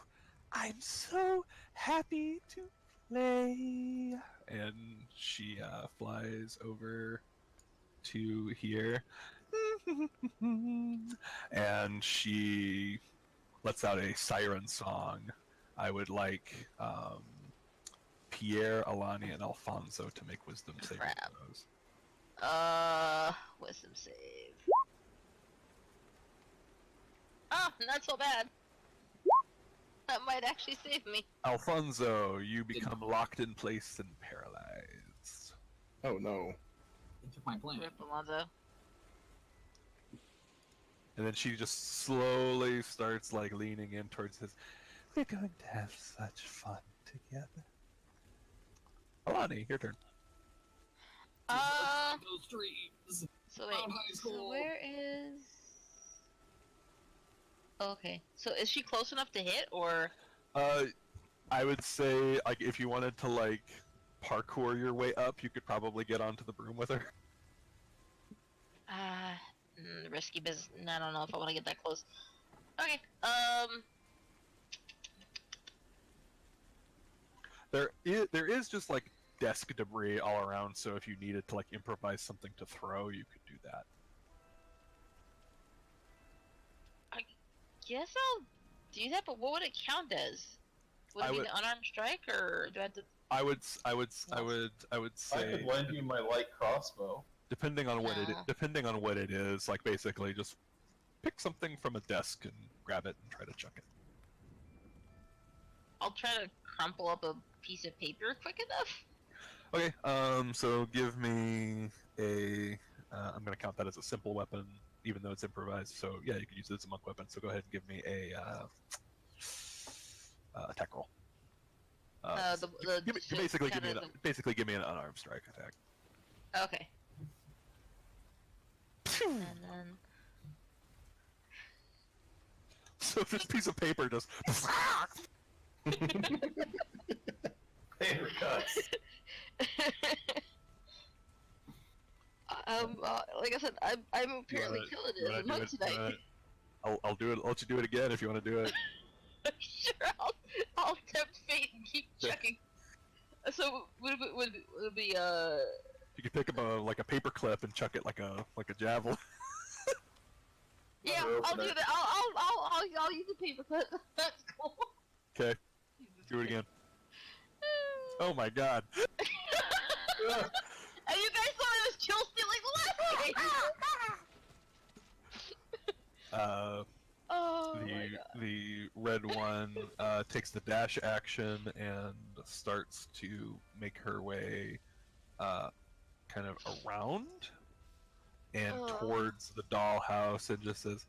I'm so happy to play. And she flies over to here. And she lets out a siren song. I would like Pierre, Alani, and Alfonso to make wisdom saving Crap. throws. Wisdom save. Oh, not so bad. That might actually save me. Alfonso, you become locked in place and paralyzed. Oh no. They took my plan. Rip Alonzo. And then she just slowly starts like leaning in towards his. We're going to have such fun together. Alani, your turn. Those dreams. So wait, high so school. where is... Okay, so is she close enough to hit, or... I would say like if you wanted to like parkour your way up, you could probably get onto the broom with her. Risky business. I don't know if I want to get that close. Okay, There is just like desk debris all around, so if you needed to like improvise something to throw, you could do that. I guess I'll do that, but what would it count as? Would it be the unarmed strike, or do I have to... I would say I could lend you my light crossbow. depending on what No. depending on what it is, like basically just pick something from a desk and grab it and try to chuck it. I'll try to crumple up a piece of paper quick enough. Okay, so give me a. I'm gonna count that as a simple weapon, even though it's improvised. So yeah, you can use it as a monk weapon. So go ahead and give me a attack roll. Basically give me an unarmed strike attack. Okay. And then... So this piece of paper just. Paper cuts. Like I said, I'm apparently killing it as a monk tonight. I'll do it. I'll let you do it again if you want to do it. Sure, I'll tempt fate and keep checking. So would it be You can pick up a paper clip and chuck it like a javelin. Yeah, I'll do that. I'll use the paper clip. That's cool. Okay, do it again. Oh my god. And you guys thought it was chill stealing last The red one takes the dash action and starts to make her way kind of around and towards the dollhouse and just says,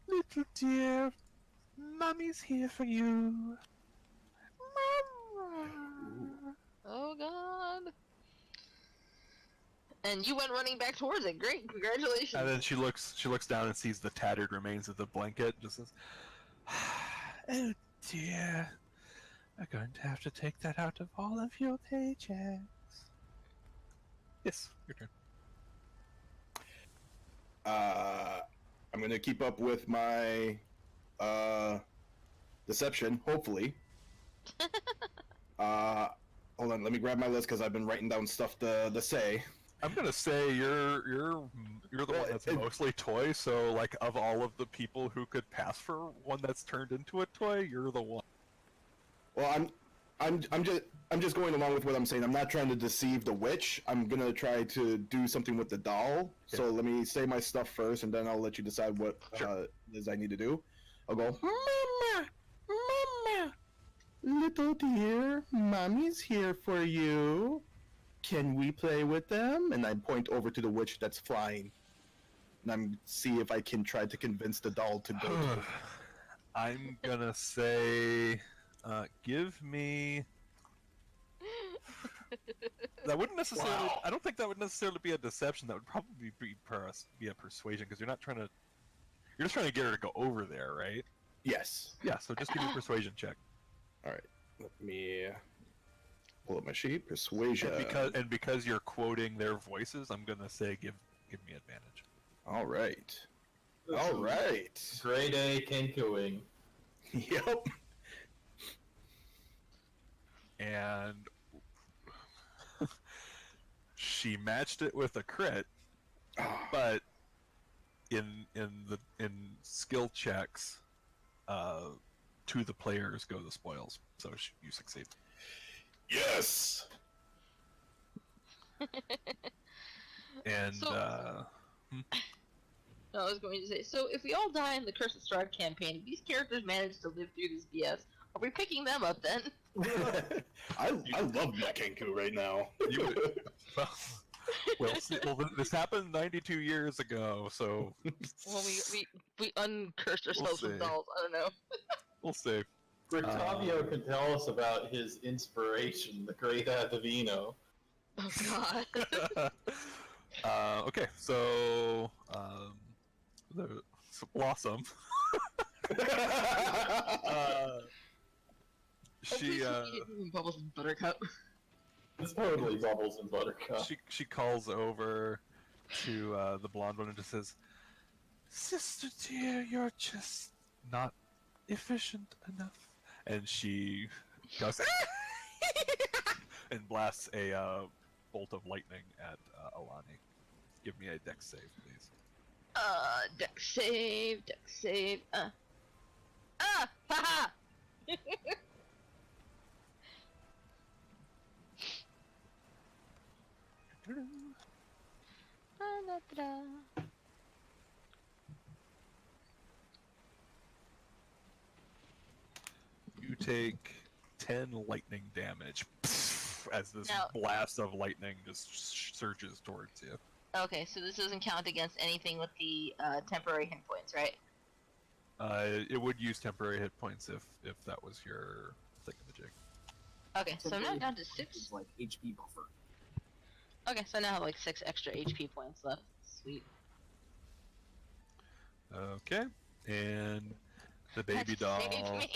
"Little dear, Mommy's here for you. Mama." Oh god. And you went running back towards it. Great, congratulations. And then she looks down and sees the tattered remains of the blanket. Just says, "Oh dear, we're going to have to take that out of all of your paychecks." Yes, your turn. I'm gonna keep up with my deception, hopefully. Hold on, let me grab my list because I've been writing down stuff to say. I'm gonna say you're the one that's mostly toy. So like of all of the people who could pass for one that's turned into a toy, you're the one. Well, I'm just going along with what I'm saying. I'm not trying to deceive the witch. I'm gonna try to do something with the doll. Okay. So let me say my stuff first, and then I'll let you decide what it is I need to do. I'll go, Mama, Mama, little dear, Mommy's here for you. can we play with them? And I point over to the witch that's flying. And I'm see if I can try to convince the doll to go to. I'm gonna say, give me. That wouldn't necessarily. Wow. I don't think that would necessarily be a deception. That would probably be a persuasion because you're not trying to. You're just trying to get her to go over there, right? Yes. Yeah. So just give me a persuasion check. All right. Let me pull up my sheet. Persuasion. Because you're quoting their voices, I'm gonna say give me advantage. All right. All right. Grade A Kenkuing. Yep. And she matched it with a crit, but in skill checks, to the players go the spoils. So you succeed. Yes. And So- No, I was going to say, so if we all die in the Curse of Strahd campaign, if these characters manage to live through this BS, are we picking them up then? I love Kenku right now. you, this happened 92 years ago, so Well, we uncursed ourselves see. with dolls. I don't know. we'll see. Octavio can tell us about his inspiration, the great Adivino. Oh God. Okay, so Blossom. She Bubbles and Buttercup. It's totally Bubbles and Buttercup. she calls over to the blonde one and just says, "Sister dear, you're just not efficient enough." And she goes and blasts a bolt of lightning at Alani. Give me a dex save, please. Dex save. Haha! You take 10 lightning damage as this Now- blast of lightning just surges towards you. Okay, so this doesn't count against anything with the temporary hit points, right? It would use temporary hit points if that was your thingamajig. Okay, so I'm now down to 6. It's like HP buffer. Okay, so I now have like 6 extra HP points left. Sweet. Okay, and the baby That saved doll. me.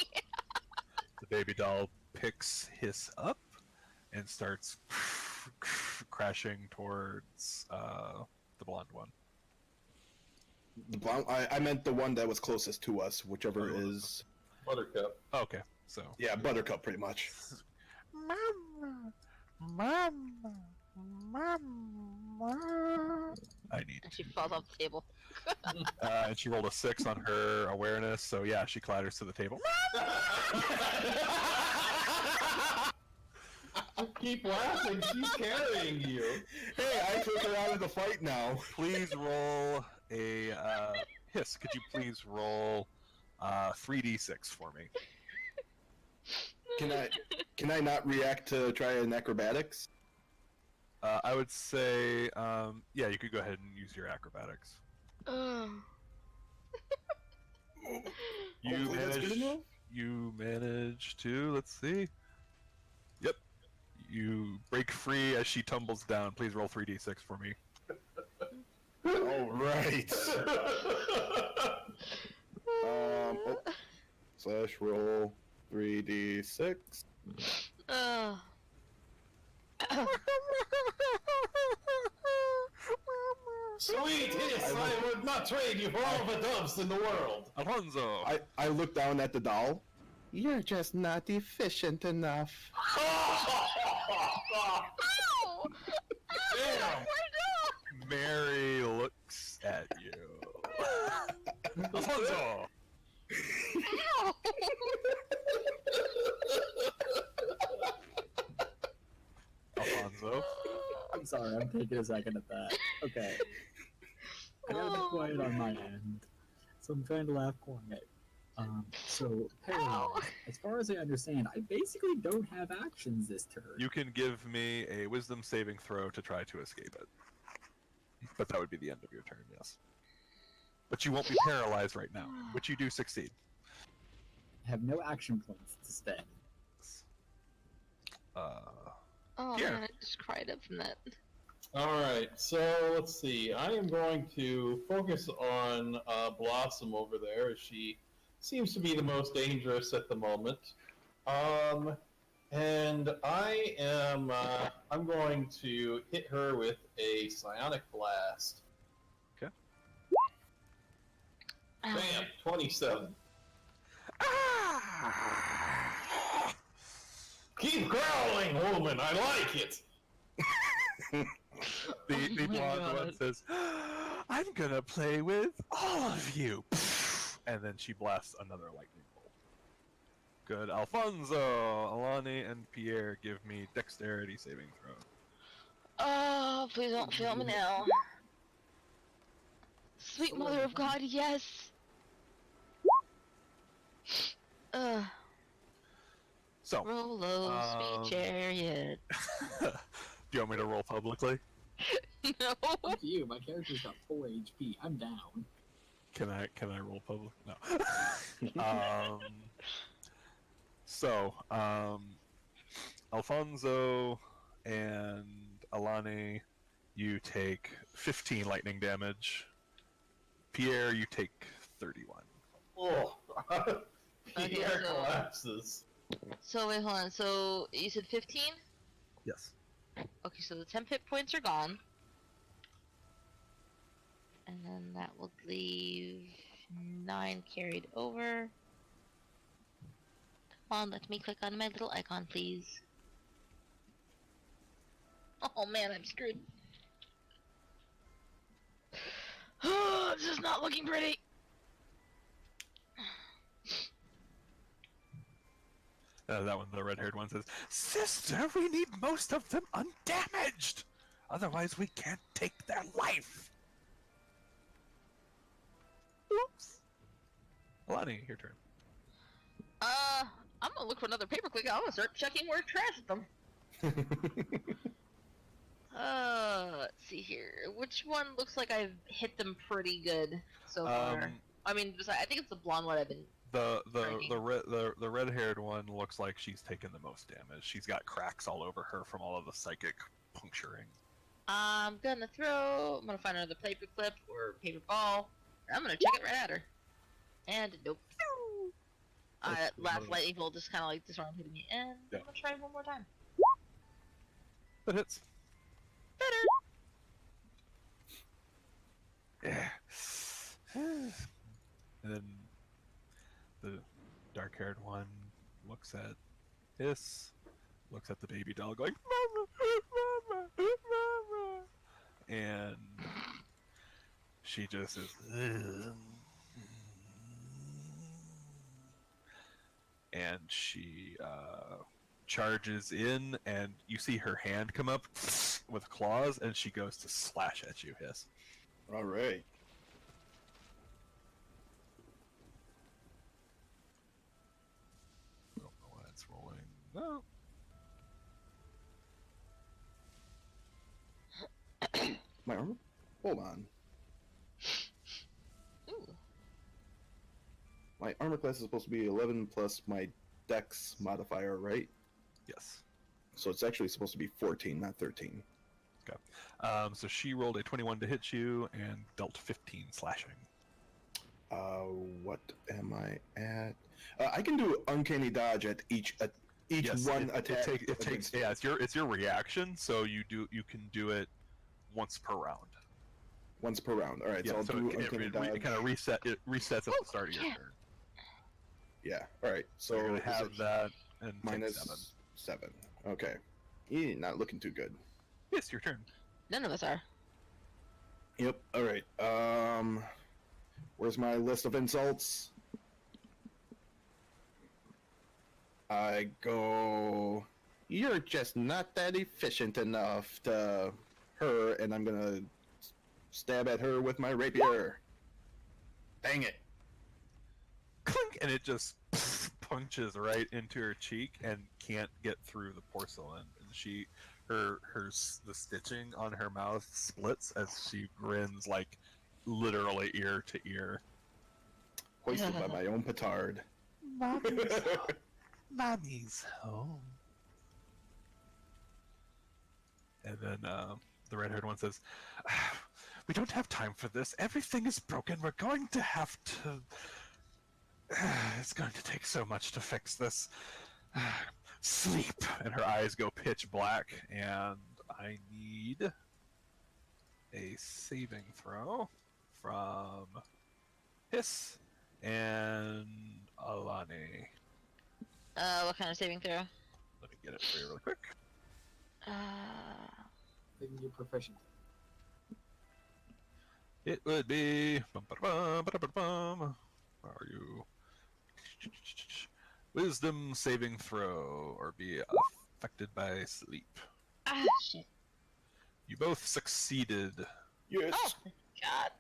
The baby doll picks Hiss up and starts crashing towards the blonde one. The blonde. I meant the one that was closest to us, whichever is. Buttercup. Okay, so Yeah, Buttercup, pretty much. Mama. I need. And she falls off the table. And she rolled a 6 on her awareness, so yeah, she clatters to the table. Keep laughing, she's carrying you. Hey, I took her out of the fight now. Please roll a Hiss. Could you please roll 3d6 for me? Can I not react to try an acrobatics? I would say, yeah, you could go ahead and use your acrobatics. You Hopefully that's good enough. You manage to, let's see. Yep. You break free as she tumbles down. Please roll 3d6 for me. All right. Slash roll 3d6. Sweet hiss, I would not trade you for all the doves in the world. Alfonso! I look down at the doll. You're just not efficient enough. Ow! Damn. Mary looks at you. Alfonso! Ow! Alfonso? I'm sorry, I'm taking a second at that. Okay. I gotta be quiet on my end. So I'm trying to laugh quiet. So, paralyzed. As far as I understand, I basically don't have actions this turn. You can give me a wisdom saving throw to try to escape it. But that would be the end of your turn, yes. But you won't be paralyzed right now, which you do succeed. I have no action points to spend. Oh Here. man, I just cried up from that. Alright, so let's see. I am going to focus on Blossom over there, as she seems to be the most dangerous at the moment. And I am I'm going to hit her with a psionic blast. Okay. Ow. Bam! 27. Keep growling, woman. I like it. The Oh my blonde God. one says, I'm gonna play with all of you. And then she blasts another lightning bolt. Good. Alfonso, Alani, and Pierre, give me dexterity saving throw. Oh, please don't fail me now. Sweet mother of God, yes! So, Roll low, sweet chariot. do you want me to roll publicly? No! Up to you. My character's got full HP. I'm down. Can I roll public? No. So, Alfonso and Alani, you take 15 lightning damage. Pierre, you take 31. Oh, Okay, Pierre so- collapses. So wait, hold on. So you said 15? Yes. Okay, so the 10 hit points are gone. And then that will leave 9 carried over. Come on, let me click on my little icon, please. Oh man, I'm screwed. This is not looking pretty. That one, the red-haired one says, Sister, we need most of them undamaged! Otherwise we can't take their life! Whoops. Alani, your turn. I'm gonna look for another paperclip. I'm gonna start checking where trash at them. Let's see here. Which one looks like I've hit them pretty good so far? I mean, I think it's the blonde one I've been. The red-haired one looks like she's taken the most damage. She's got cracks all over her from all of the psychic puncturing. I'm gonna find another paperclip or paper ball. And I'm gonna check it right at her. And nope. Last lightning bolt just kind of like disarmed me, and Yeah. I'm gonna try one more time. That hits. Better. Yeah. And then the dark-haired one looks at Hiss, looks at the baby doll going, Mama, Mama, Mama, and she just is, and she charges in, and you see her hand come up with claws, and she goes to slash at you, Hiss. All right. Don't know why it's rolling. No. My armor? Hold on. Ooh. My armor class is supposed to be 11 plus my dex modifier, right? Yes. So it's actually supposed to be 14, not 13. So she rolled a 21 to hit you and dealt 15 slashing. What am I at? I can do uncanny dodge at each Yes, one it attack. takes it's your reaction, so you can do it once per round. Once per round. All right, Yeah, so I'll so do it uncanny dodge. kind of resets at the start of your yeah. turn. Yeah. All right. So So you're gonna is have it that and minus take 7. 7. Okay. Not looking too good. Yes, your turn. None of us are. Yep. All right. Where's my list of insults? I go. You're just not that efficient enough to her, and I'm gonna stab at her with my rapier. Dang it! Clink boink, and it just punches right into her cheek and can't get through the porcelain. And the stitching on her mouth splits as she grins like literally ear to ear. Hoisted by my own petard. Mommy's home. Mommy's home. And then the red-haired one says, "We don't have time for this. Everything is broken. We're going to have to... It's going to take so much to fix this. Sleep." And her eyes go pitch black, and I need a saving throw from Hiss and Alani. What kind of saving throw? Let me get it for you really quick. They can get proficient. It would be... Where are you? Wisdom saving throw, or be affected by sleep. Ah, shit. You both succeeded, Yes. Oh, God.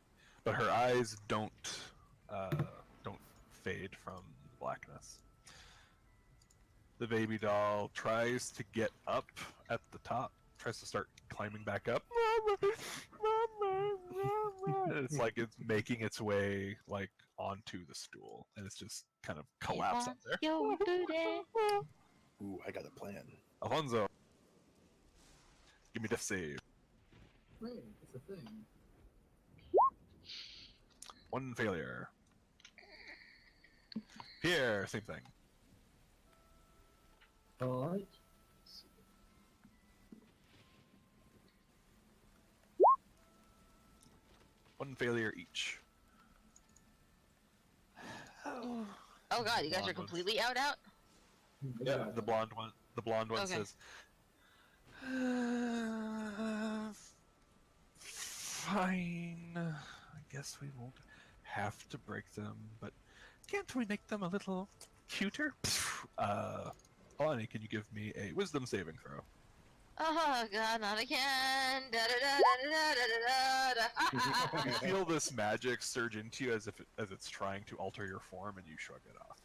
but her eyes don't fade from the blackness. The baby doll tries to get up at the top, tries to start climbing back up. It's like it's making its way like onto the stool, and it's just kind of collapsed up there. Yo, booty. Ooh, I got a plan. Alfonso, give me death save. Wait, it's a thing. One failure. Here, same thing. But One failure each. Oh God, you guys are Blonde ones. completely out. Yeah, the blonde one. The blonde one Okay. says, "Fine. I guess we won't have to break them, but can't we make them a little cuter?" Alani, can you give me a wisdom saving throw? Oh God, not again. Da da da da da da da da. You feel this magic surge into you as it's trying to alter your form, and you shrug it off.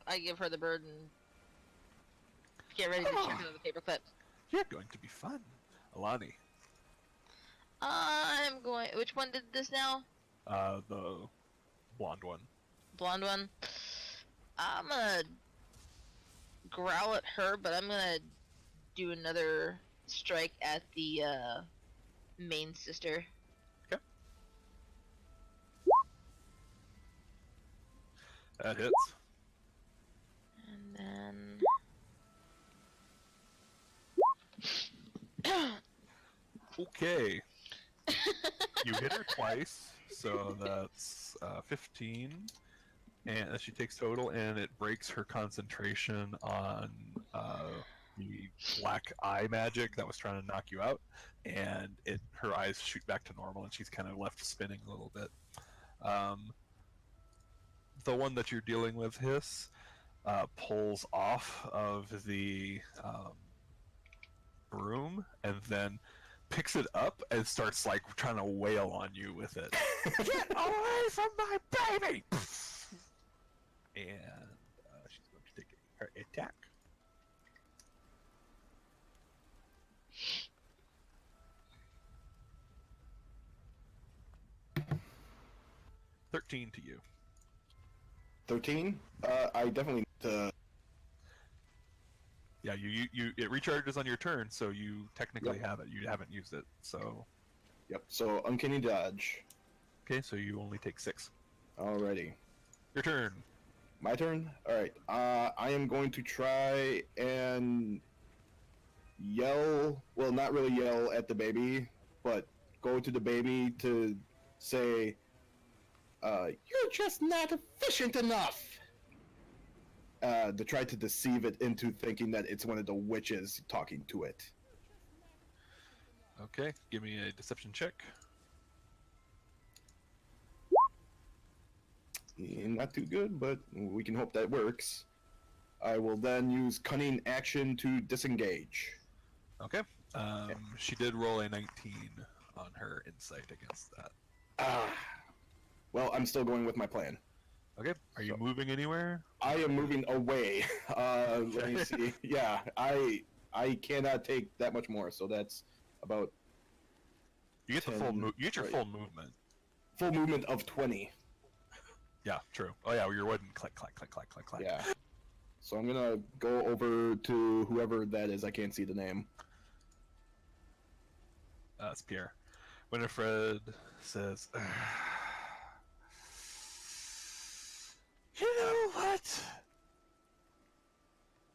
I give her the bird and get ready to check another paperclip. You're going to be fun, Alani. I'm going. Which one did this now? The blonde one. Blonde one. I'm gonna growl at her, but I'm gonna do another strike at the main sister. That hits. And then Okay. You hit her twice, so that's 15, and she takes total, and it breaks her concentration on the black eye magic that was trying to knock you out, and her eyes shoot back to normal, and she's kind of left spinning a little bit. The one that you're dealing with, Hiss, pulls off of the broom, and then picks it up and starts like trying to wail on you with it. Get away from my baby! And she's going to take her attack. $13 to you. 13? I definitely need to... Yeah, it recharges on your turn, so you technically have it. You haven't used it, so... Yep, so Uncanny Dodge. Okay, so you only take 6. Alrighty. Your turn. My turn? Alright, I am going to try and yell, well, not really yell at the baby, but go to the baby to say, you're just not efficient enough! To try to deceive it into thinking that it's one of the witches talking to it. Okay, give me a deception check. Not too good, but we can hope that works. I will then use Cunning Action to disengage. Okay. She did roll a 19 on her insight against that. Ah. Well, I'm still going with my plan. Okay. Are you moving anywhere? I am moving away. Let me see. Yeah, I cannot take that much more, so that's about You get the 10, full you get your right. full movement. full movement of 20. Yeah, true. Oh yeah, you're wooden. Click, click, click, click, click, click. Yeah. So I'm gonna go over to whoever that is. I can't see the name. It's Pierre. Winifred says, "You know what?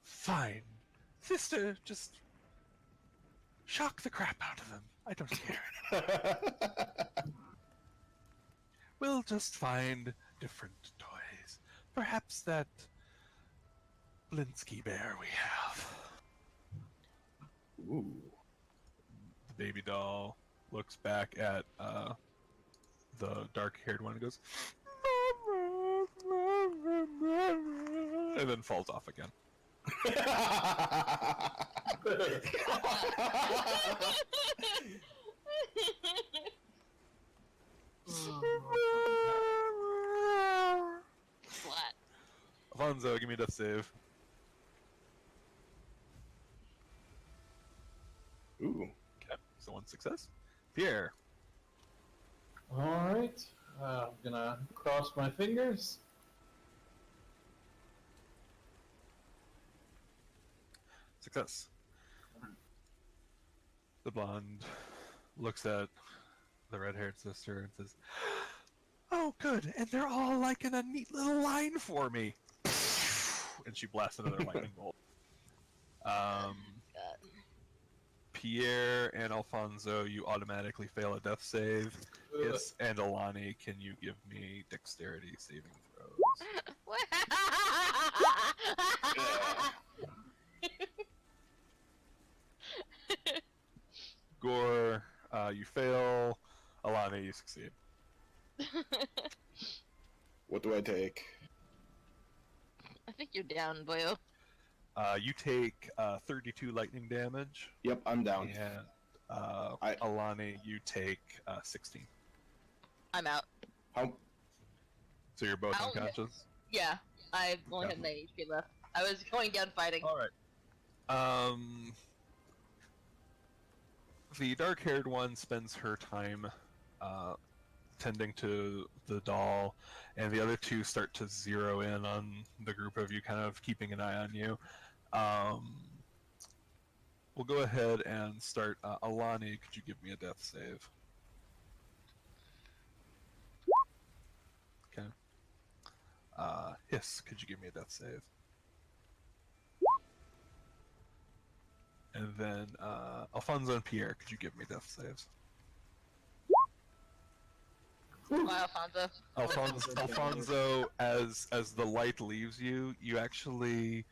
Fine, sister. Just shock the crap out of them. I don't care. We'll just find different toys. Perhaps that Blinsky bear we have." Ooh. The baby doll looks back at the dark-haired one and goes, and then falls off again. Flat. Alfonso, give me a death save. Ooh. Okay, so 1 success. Pierre. Alright. I'm gonna cross my fingers. Success. The blonde looks at the red-haired sister and says, "Oh, good, and they're all like in a neat little line for me." And she blasts another lightning bolt. God. Pierre and Alfonso, you automatically fail a death save. Yes, and Alani, can you give me dexterity saving throws? Gore, you fail. Alani, you succeed. What do I take? I think you're down, boyo. You take 32 lightning damage, Yep, I'm down. and Alani, you take 16. I'm out. How? So you're both Ow. unconscious? Yeah, I only have 9 HP left. I was going down fighting. Alright. The dark-haired one spends her time tending to the doll, and the other two start to zero in on the group of you, kind of keeping an eye on you. We'll go ahead and start. Alani, could you give me a death save? Okay. Hiss, could you give me a death save? And then Alfonso and Pierre, could you give me death saves? Bye, Alfonso. Alfonso, as the light leaves you, you actually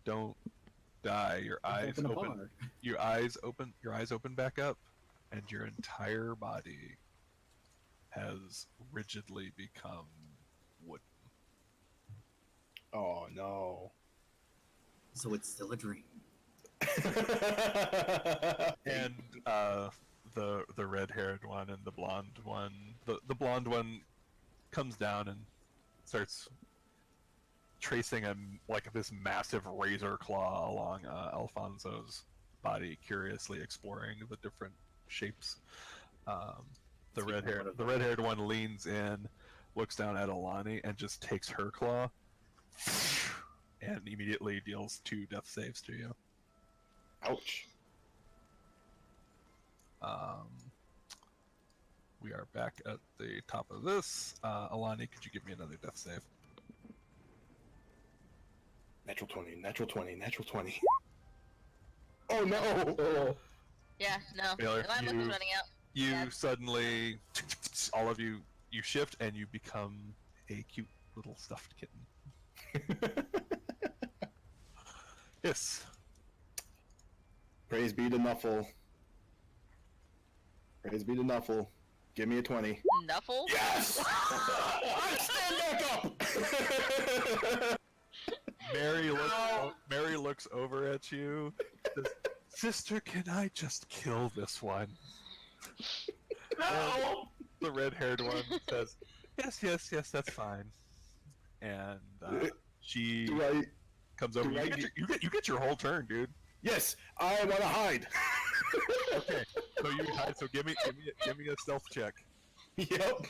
don't die. Your eyes Open a open. bar. Your eyes open back up, and your entire body has rigidly become wood. Oh no. So it's still a dream. And the red-haired one and the blonde one, the blonde one comes down and starts tracing this massive razor claw along Alfonso's body, curiously exploring the different shapes. The red-haired one leans in, looks down at Alani, and just takes her claw, and immediately deals 2 death saves to you. Ouch. We are back at the top of this. Alani, could you give me another death save? Natural 20, natural 20, natural 20. Oh no! Oh. Yeah, no. Failure. My luck is running out. You Yeah. suddenly, all of you, you shift and you become a cute little stuffed kitten. Yes. Praise be to Nuffle. Praise be to Nuffle. Give me a 20. Nuffle? Yes! I stand back up! Mary looks over at you. Says, "Sister, can I just kill this one?" No! The red-haired one says, Yes, that's fine. And she Do I? comes over. do I You get your whole turn, dude. Yes, I want to hide. Okay, so you hide. So give me a stealth check. Yep.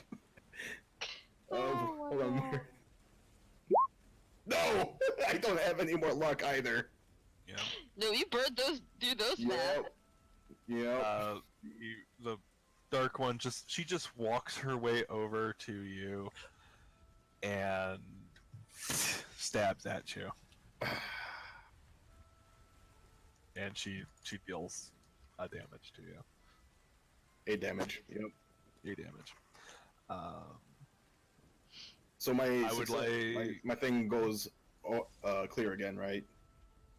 Oh Hold my on. God. No, I don't have any more luck either. Yeah. No, you burned those fast. Yep. Yep. The dark one she just walks her way over to you and stabs at you. And she deals damage to you. 8 damage. Yep. 8 damage. So my I would like- my thing goes clear again, right?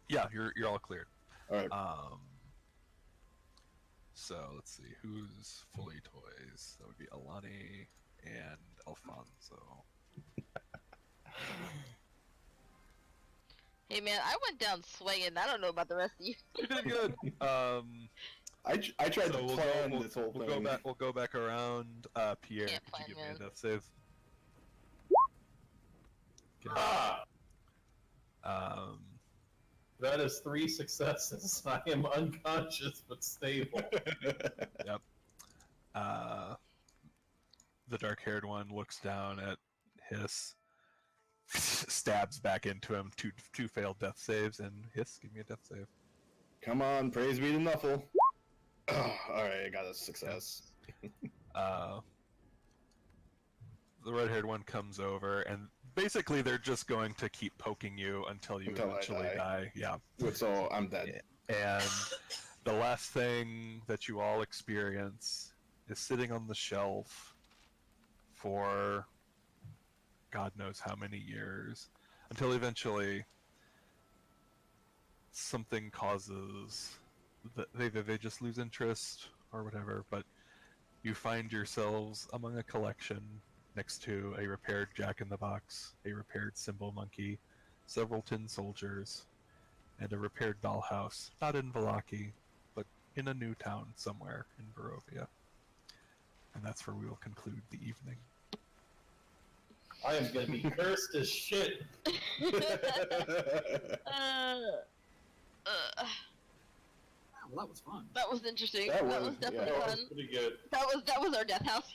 Yeah, you're all cleared. All right. So let's see who's fully toys. That would be Alani and Alfonso. Hey man, I went down swinging. I don't know about the rest of you. You did good. I tried to plan this whole we'll thing. We'll go back around. Pierre, Can't could you give plan, me a man. death save? Ah, Okay. that is 3 successes. I am unconscious but stable. Yep. The dark-haired one looks down at Hiss, stabs back into him. Two failed death saves, and Hiss, give me a death save. Come on, praise be to Nuffle. All right, I got a success. The red-haired one comes over, and basically they're just going to keep poking you until you Until I eventually die. Yeah. So I'm dead. And the last thing that you all experience is sitting on the shelf for God knows how many years, until eventually something causes they just lose interest or whatever, but you find yourselves among a collection next to a repaired Jack-in-the-Box, a repaired Symbol Monkey, several tin soldiers, and a repaired dollhouse, not in Valaki, but in a new town somewhere in Barovia. And that's where we will conclude the evening. I am gonna be cursed as shit. Well, that was fun. That was interesting. That That was- was definitely yeah. That fun. was pretty good. That was our death house.